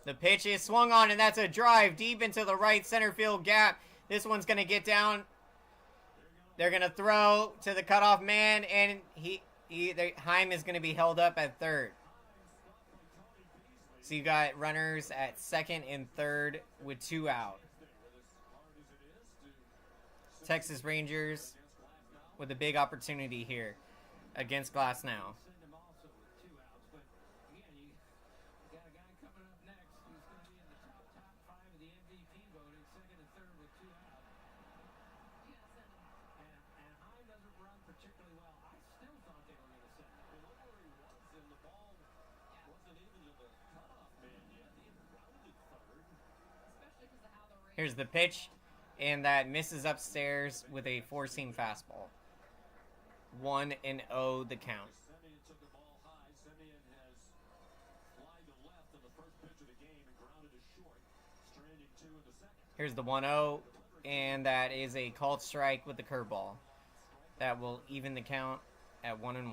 The pitch is swung on, and that's a drive deep into the right center field gap. This one's going to get down. They're going to throw to the cutoff man, and Heim is going to be held up at third. So you got runners at second and third with 2 out. Texas Rangers with a big opportunity here against Glass now. Here's the pitch, and that misses upstairs with a four-seam fastball. 1-0 the count. Here's the 1-0, and that is a called strike with the curveball. That will even the count at 1-1.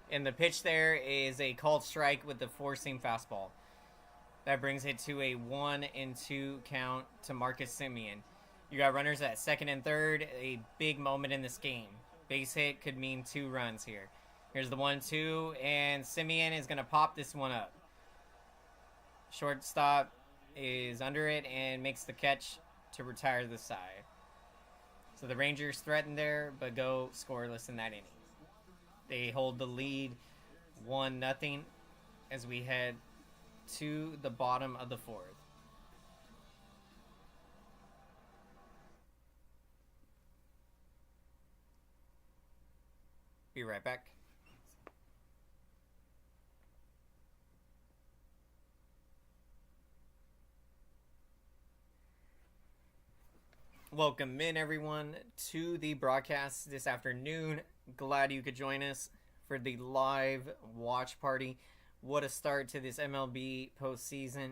And the pitch there is a called strike with the four-seam fastball. That brings it to a 1-2 count to Marcus Semien. You got runners at second and third. A big moment in this game. Base hit could mean 2 runs here. Here's the 1-2, and Semien is going to pop this one up. Shortstop is under it and makes the catch to retire the side. So the Rangers threaten there, but go scoreless in that inning. They hold the lead 1-0 as we head to the bottom of the 4th. Be right back. Welcome in, everyone, to the broadcast this afternoon. Glad you could join us for the live watch party. What a start to this MLB postseason.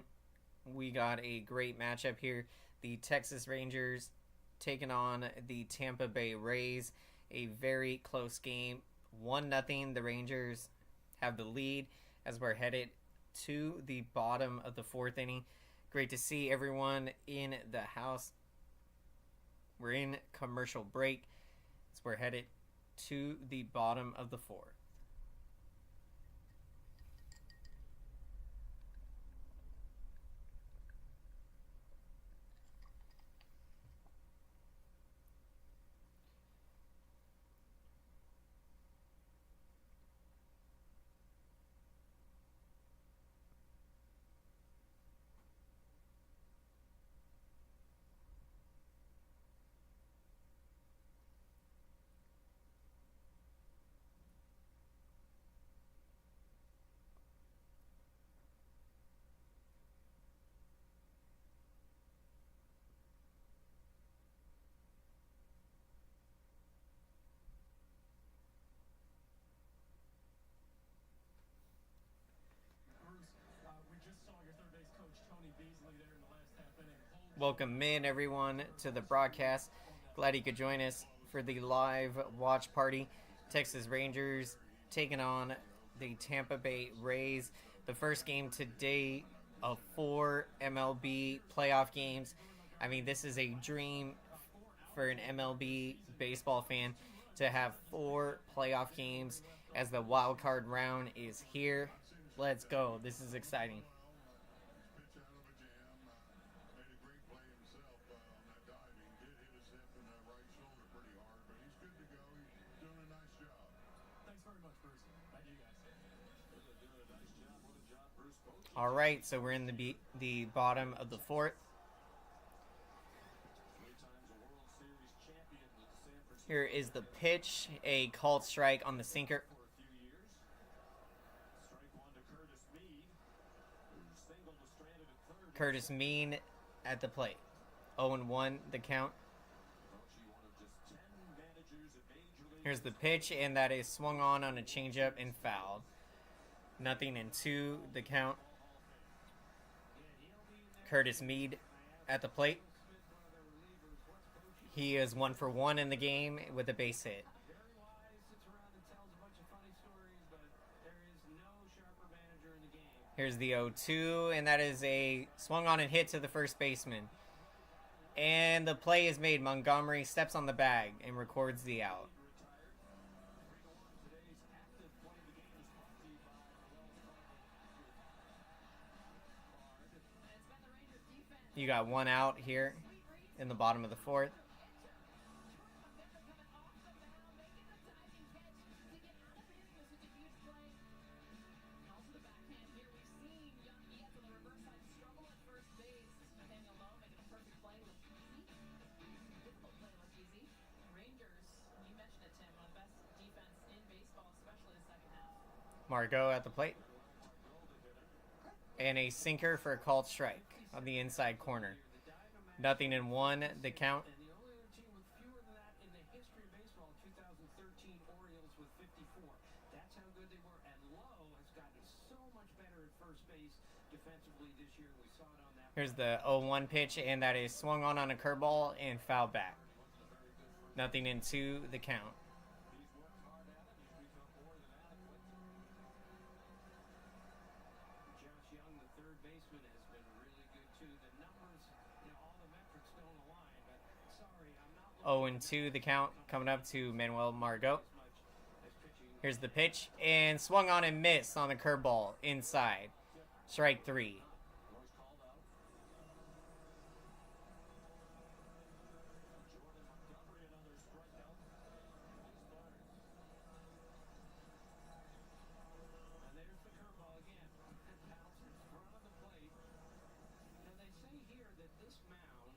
We got a great matchup here. The Texas Rangers taking on the Tampa Bay Rays. A very close game. 1-0. The Rangers have the lead as we're headed to the bottom of the 4th inning. Great to see everyone in the house. We're in commercial break as we're headed to the bottom of the 4th. Welcome in, everyone, to the broadcast. Glad you could join us for the live watch party. Texas Rangers taking on the Tampa Bay Rays. The first game today of 4 MLB playoff games. I mean, this is a dream for an MLB baseball fan to have 4 playoff games as the wild card round is here. Let's go. This is exciting. Pitch out of a jam. Made a great play himself on that diving. Did hit his hip and right shoulder pretty hard, but he's good to go. He's doing a nice job. Thanks very much, Bruce. Thank you, guys. Really doing a nice job. What a job Bruce Bochy. All right, so we're in the bottom of the 4th. 3 times a World Series champion with the San Francisco Here is the pitch, a called strike on the sinker. for a few years. Strike one to Curtis Mead, who singled to stranded at third. Curtis Mean at the plate. 0-1 the count. Bochy, one of just 10 managers in Major League Here's the pitch, and that is swung on a changeup and fouled. 0-2 the count. Curtis Mead at the plate. He is 1 for 1 in the game with a base hit. Very wise, sits around and tells a bunch of funny stories, but there is no sharper manager in the game. Here's the 0-2, and that is a swung on and hit to the first baseman. And the play is made. Montgomery steps on the bag and records the out. Today's active play of the game is brought to you by And it's been the Rangers defense. You got 1 out here in the bottom of the 4th. Margot at the plate. And a sinker for a called strike on the inside corner. 0-1 the count. And the only other team with fewer than that in the history of baseball, 2013 Orioles with 54. That's how good they were. And Lowe has gotten so much better at first base defensively this year. We saw it on that. Here's the 0-1 pitch, and that is swung on a curveball and fouled back. 0-2 the count. He's worked hard at it. He's become more than adequate. Josh Young, the third baseman, has been really good too. The numbers, all the metrics don't align, but sorry, I'm not 0-2 the count coming up to Manuel Margot. as much as pitching. Here's the pitch, and swung on and missed on the curveball inside. Strike 3. Royce called out. Jordan Montgomery, another strikeout. Nice start. And there's the curveball again. It bounces in front of the plate. Now they say here that this mound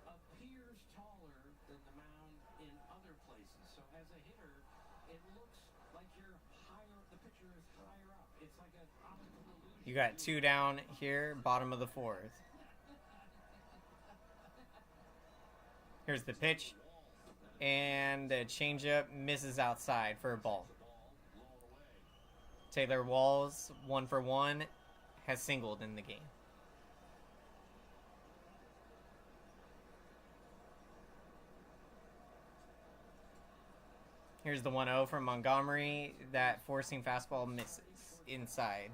appears taller than the mound in other places. So as a hitter, it looks like you're higher. The pitcher is higher up. It's like an optical illusion. You got 2 down here, bottom of the 4th. Here's the pitch, and the changeup misses outside for a ball. Taylor Walls, 1 for 1, has singled in the game. Here's the 1-0 from Montgomery. That forcing fastball misses inside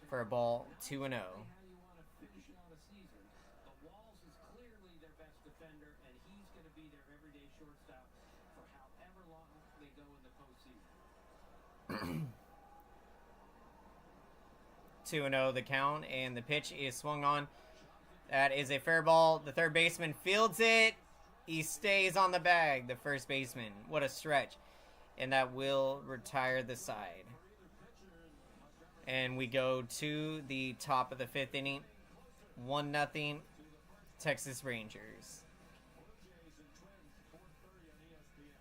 for a ball, 2-0. How you want to finish out a season. But Walls is clearly their best defender, and he's going to be their everyday shortstop for however long they go in the postseason. 2-0 the count, and the pitch is swung on. That is a fair ball. The third baseman fields it. He stays on the bag, the first baseman. What a stretch. And that will retire the side. And we go to the top of the 5th inning. 1-0 Texas Rangers. Jays and Twins, 4:30 on ESPN.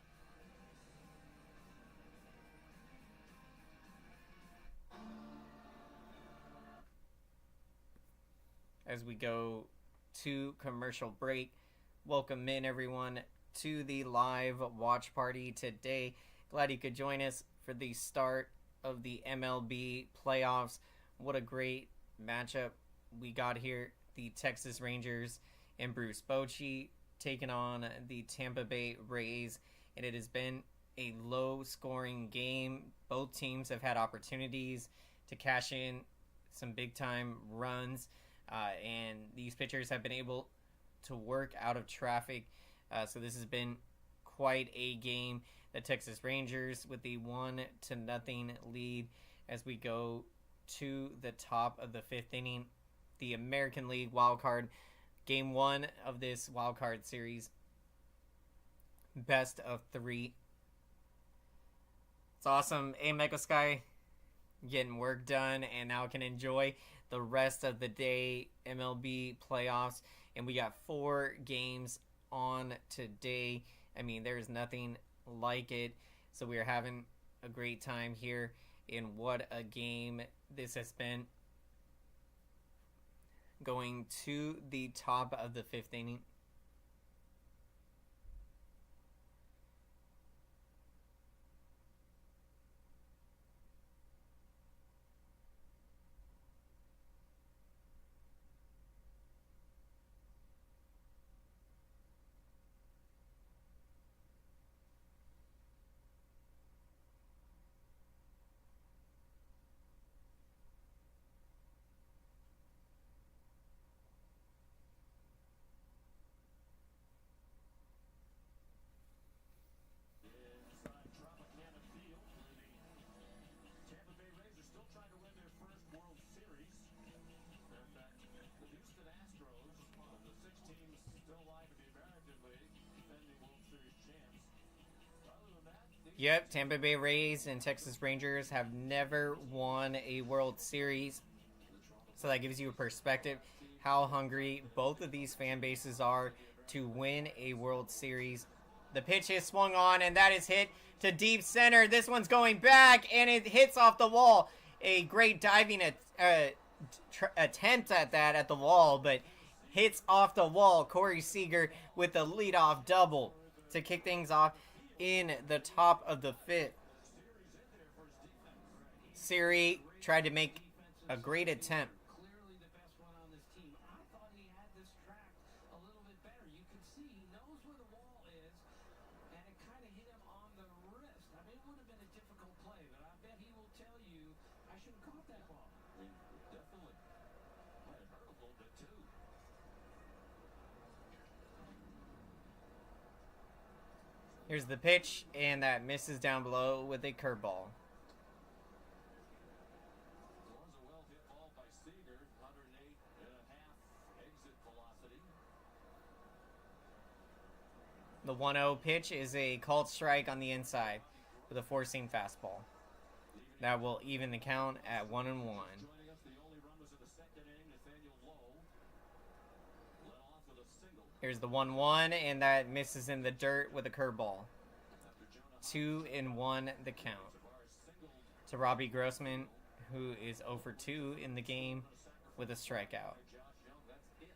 As we go to commercial break, welcome in everyone to the live watch party today. Glad you could join us for the start of the MLB playoffs. What a great matchup we got here the Texas Rangers and Bruce Bochy taking on the Tampa Bay Rays, and it has been a low-scoring game. Both teams have had opportunities to cash in some big-time runs, and these pitchers have been able to work out of traffic. So this has been quite a game. The Texas Rangers with the 1-0 lead as we go to the top of the 5th inning. The American League wildcard, game 1 of this wildcard series. Best of 3. It's awesome. Mecha Sky getting work done, and now can enjoy the rest of the day MLB playoffs. And we got 4 games on today. I mean, there's nothing like it. So we are having a great time here. And what a game this has been. Going to the top of the 5th inning. Inside Tropicana Field, where the Tampa Bay Rays are still trying to win their first World Series. In fact, the Houston Astros, of the 6 teams still alive in the American League, defending World Series champs. Other than that, Yep, Tampa Bay Rays and Texas Rangers have never won a World Series. So that gives you a perspective how hungry both of these fan bases are to win a World Series. The pitch is swung on, and that is hit to deep center. This one's going back, and it hits off the wall. A great diving attempt at that at the wall, but hits off the wall. Corey Seager with the leadoff double to kick things off in the top of the 5th. Siri tried to make a great attempt. Clearly the best one on this team. I thought he had this tracked a little bit better. You can see he knows where the wall is, and it kind of hit him on the wrist. I mean, it would have been a difficult play, but I bet he will tell you, I should have caught that ball. definitely might have hurt a little bit too. Here's the pitch, and that misses down below with a curveball. It was a well-hit ball by Seager, 108.5 exit velocity. The 1-0 pitch is a called strike on the inside with a four-seam fastball. That will even the count at 1-1. Joining us, the only run was in the 2nd inning, Nathaniel Lowe. Led off with a single. Here's the 1-1, and that misses in the dirt with a curveball. 2-1 the count to Robbie Grossman, who is 0 for 2 in the game with a strikeout. Josh Young, that's it.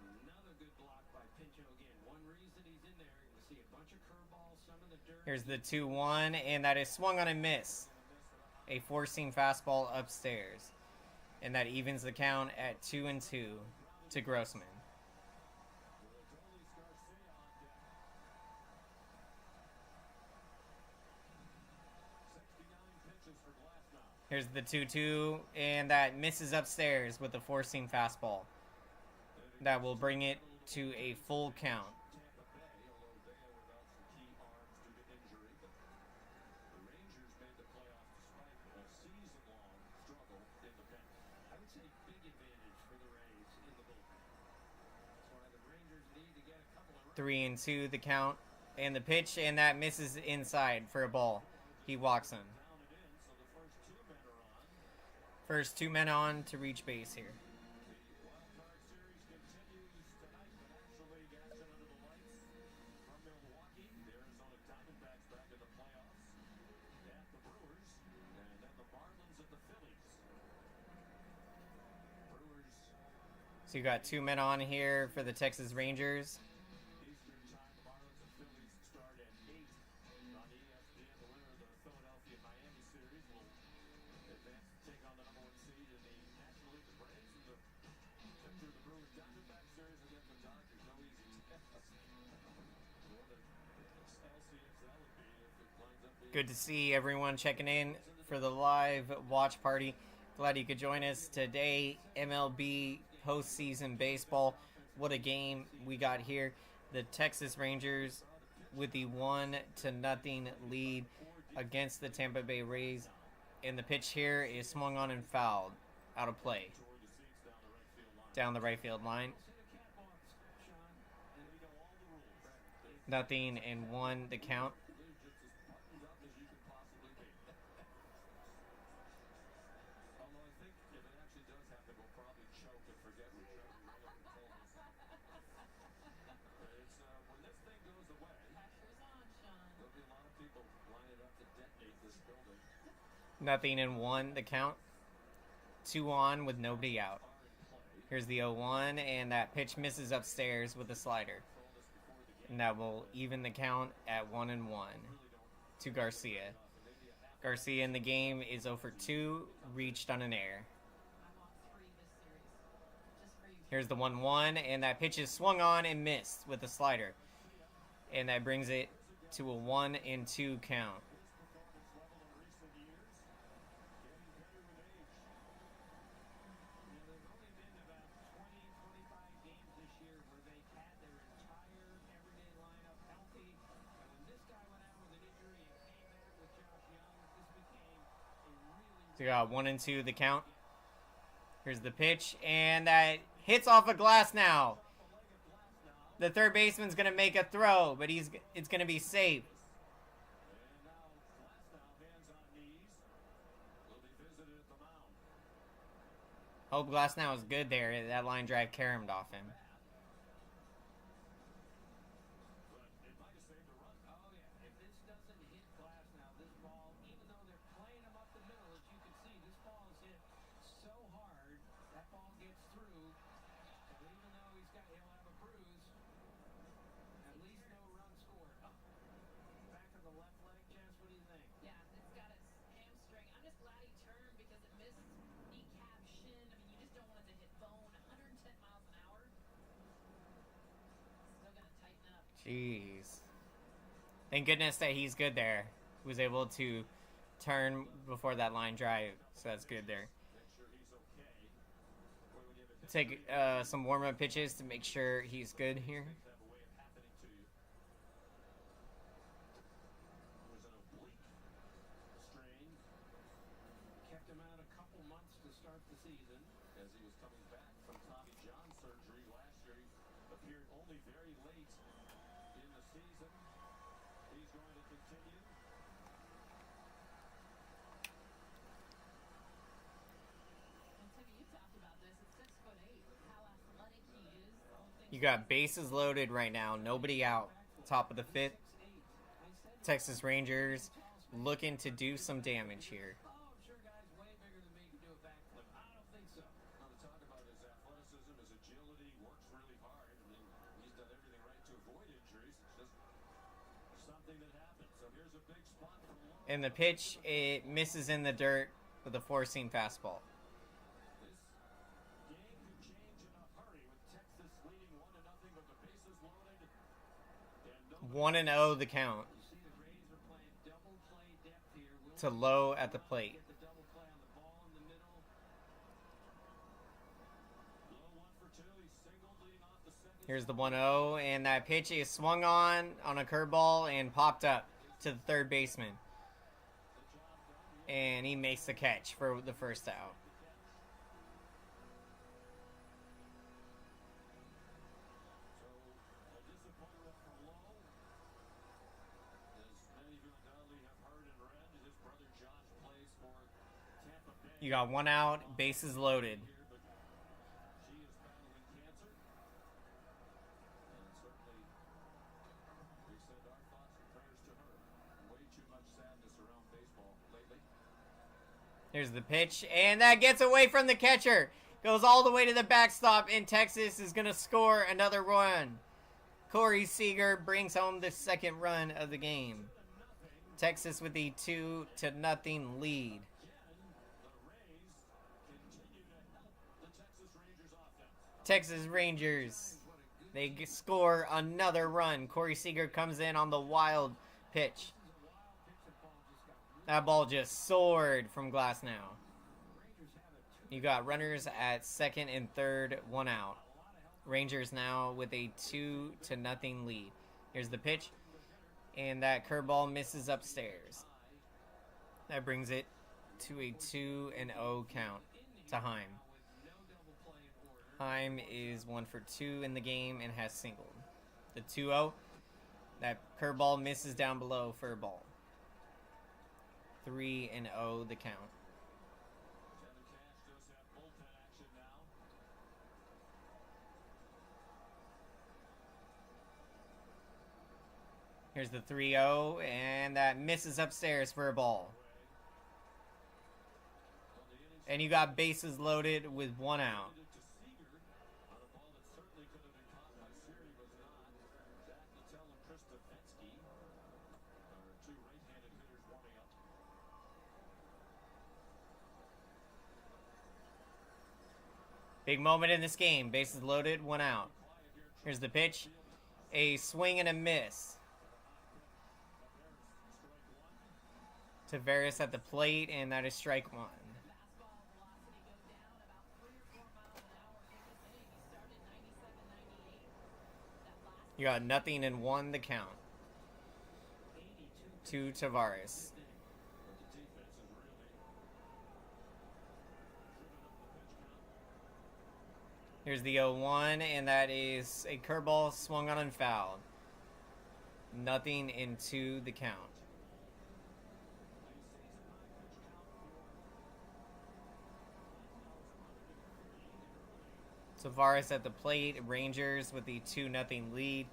Another good block by Pinto again. One reason he's in there, you're going to see a bunch of curveballs, some in the dirt. Here's the 2-1, and that is swung on and miss. A four-seam fastball upstairs. And that evens the count at 2-2 to Grossman. Here's the 2-2, and that misses upstairs with the four-seam fastball. That will bring it to a full count. Tampa Bay, although they are without some key arms due to injury, but the Rangers made the playoffs despite a season-long struggle in the pen. I would say big advantage for the Rays in the bullpen. That's why the Rangers need to get a couple of 3-2 the count, and the pitch, and that misses inside for a ball. He walks him. Down and in, so the First first 2 men are on. two men on to reach base here. The wild card series continues tonight, but National League action under the lights from Milwaukee. The Arizona Diamondbacks back in the playoffs at the Brewers, and then the Marlins at the Phillies. Brewers So you got two men on here for the Texas Rangers. Eastern time. The Marlins and Phillies start at 8 on ESPN. The winner of the Philadelphia-Miami series will advance to take on the #1 seed in the National League. The Braves Good to see everyone checking in for the live watch party. Glad you could join us today. MLB postseason baseball. What a game we got here. The Texas Rangers with the 1-0 lead against the Tampa Bay Rays. And the pitch here is swung on and fouled. Out of play. Down the right field line. 0-1 the count. Nothing and 1 the count. 2 on with nobody out. Here's the 0-1, and that pitch misses upstairs with a slider. And that will even the count at 1-1 to Garcia. Garcia in the game is 0 for 2, reached on an error. Here's the 1-1, and that pitch is swung on and missed with a slider. And that brings it to a 1-2 count. So we got 1-2 the count. Here's the pitch, and that hits off a glass now. The third baseman's gonna make a throw, but it's gonna be safe. Hope Glasnow is good there. That line drive caromed off him. Jeez. Thank goodness that he's good there. He was able to turn before that line drive, so that's good there. Take some warm-up pitches to make sure he's good here. Kept him out a couple months to start the season as he was coming back from Tommy John surgery last year. He appeared only very late in the season. He's going to continue. And Timmy, you talked about this. At 6'8", how athletic he is. You got bases loaded right now. Nobody out. Top of the fifth. Texas Rangers looking to do some damage here. Oh, I'm sure guys way bigger than me can do a backflip. I don't think so. Now, to talk about his athleticism, his agility, works really hard. I mean, he's done everything right to avoid injuries. It's just something that happens. So here's a big spot for long. And the pitch, it misses in the dirt with a four-seam fastball. This game could change in a hurry with Texas leading 1-0, but the bases loaded. And no 1-0 the count You see the Rays are playing double play depth here. Will to Lowe at the plate. get the double play on the ball in the middle. Low 1 for 2. He's singled leading off the second. Here's the 1-0, and that pitch is swung on a curveball and popped up to the third baseman. And he makes the catch for the first out. So a disappointment from Lowe. As many of you undoubtedly have heard and read, his brother Josh plays for Tampa Bay. You got 1 out, bases loaded. Here, but she is battling cancer. And certainly we send our thoughts and prayers to her. Way too much sadness around baseball lately. Here's the pitch, and that gets away from the catcher. Goes all the way to the backstop, and Texas is going to score another run. Corey Seager brings home the second run of the game. Texas with the 2-0 lead. The Rays continue to help the Texas Rangers offense. Texas Rangers What a good They score another run. Corey Seager comes in on the wild pitch. That ball just soared from Glasnow. You got runners at second and third, 1 out. Rangers now with a 2-0 lead. Here's the pitch, and that curveball misses upstairs. That brings it to a 2-0 count to Heim. Heim is 1 for 2 in the game and has singled. The 2-0, that curveball misses down below for a ball. 3-0 the count. Here's the 3-0, and that misses upstairs for a ball. And you got bases loaded with 1 out. Big moment in this game. Bases loaded, 1 out. Here's the pitch. A swing and a miss. Tavares at the plate, and that is strike 1. You got 0-1 the count. To Tavares. Here's the 0-1, and that is a curveball swung on and fouled. 0-2 the count. Tavares at the plate. Rangers with the 2-0 lead.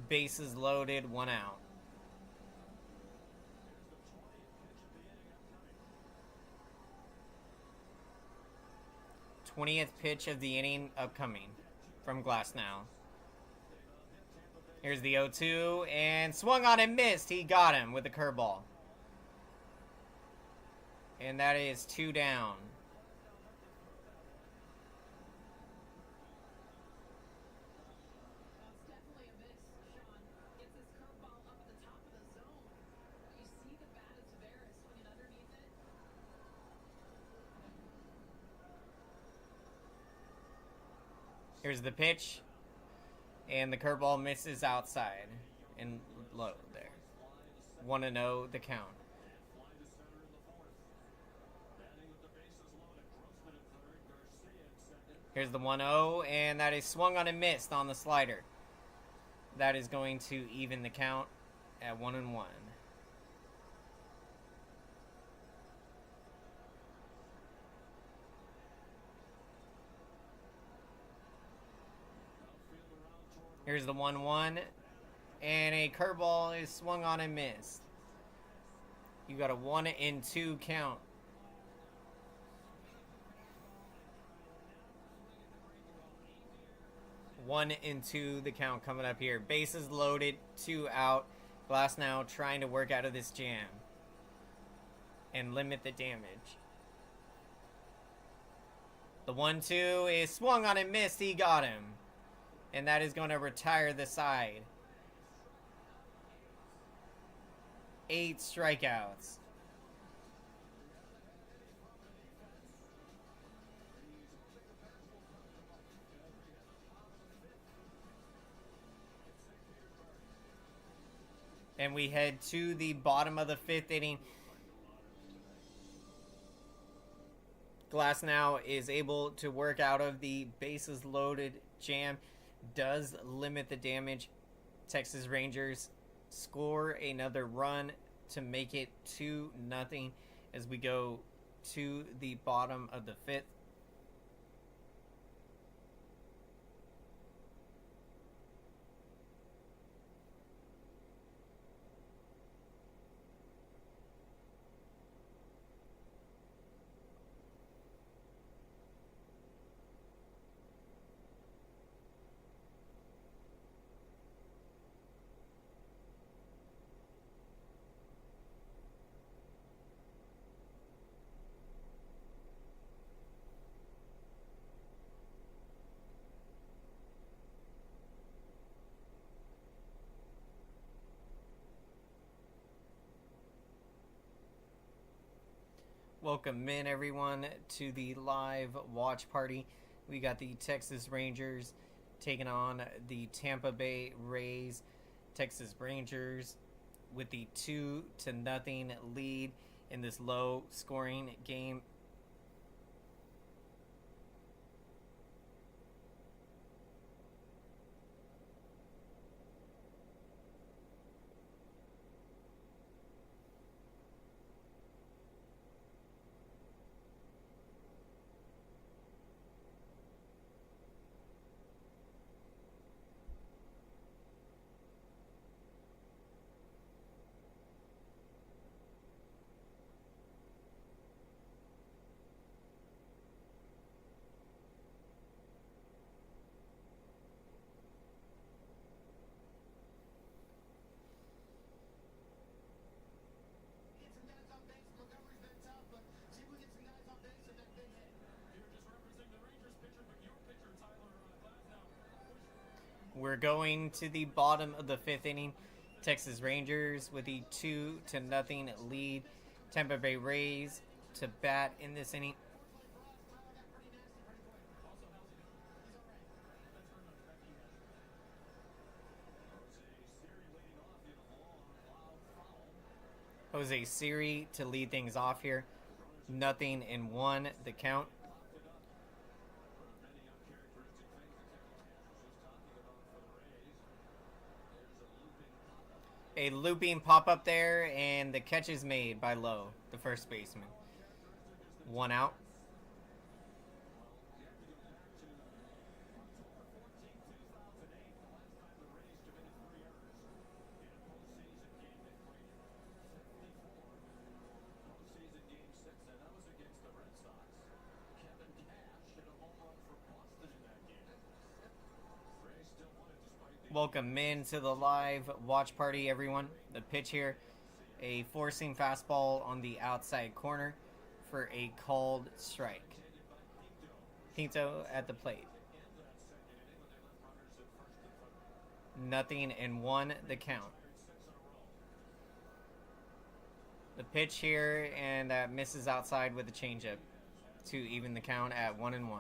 Bases loaded, 1 out. th pitch of the inning upcoming from Glasnow. Here's the 0-2, and swung on and missed. He got him with a curveball. And that is 2 down. Here's the pitch, and the curveball misses outside and low there. 1-0 the count. Here's the 1-0, and that is swung on and missed on the slider. That is going to even the count at 1-1. Here's the 1-1, and a curveball is swung on and missed. You got a 1-2 count. One and two the count coming up here. Bases loaded, 2 out. Glasnow trying to work out of this jam and limit the damage. The 1-2 is swung on and missed. He got him. And that is going to retire the side. 8 strikeouts. And we head to the bottom of the 5th inning. Glasnow is able to work out of the bases loaded jam. Does limit the damage. Texas Rangers score another run to make it 2-0 as we go to the bottom of the 5th. Welcome in, everyone, to the live watch party. We got the Texas Rangers taking on the Tampa Bay Rays. Texas Rangers with the 2-0 lead in this low-scoring game. We're going to the bottom of the 5th inning. Texas Rangers with the 2-0 lead. Tampa Bay Rays to bat in this inning. Jose Siri to lead things off here. 0-1 the count. A looping pop-up there, and the catch is made by Lowe, the first baseman. 1 out. Welcome in to the live watch party, everyone. The pitch here, a forcing fastball on the outside corner for a called strike. Pinto at the plate. 0-1 the count. The pitch here, and that misses outside with a changeup to even the count at 1-1.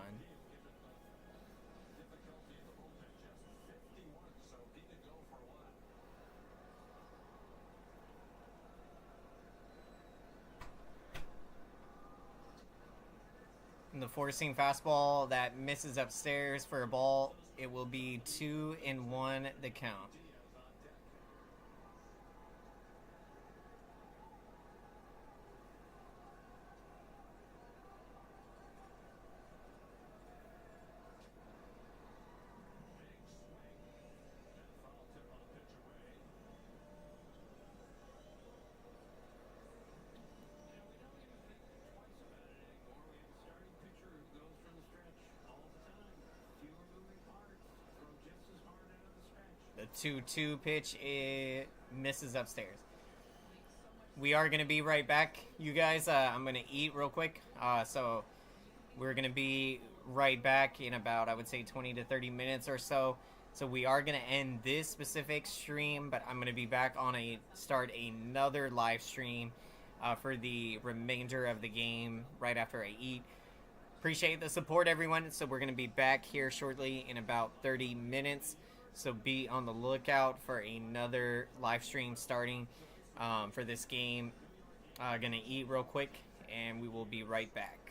And the forcing fastball that misses upstairs for a ball. It will be 2-1 the count. The 2-2 pitch, it misses upstairs. We are going to be right back, you guys. I'm going to eat real quick. So we're going to be right back in about, I would say, 20 to 30 minutes or so. So we are going to end this specific stream, but I'm going to be back on start another live stream for the remainder of the game right after I eat. Appreciate the support, everyone. So we're going to be back here shortly in about 30 minutes. So be on the lookout for another live stream starting for this game. Gonna eat real quick, and we will be right back.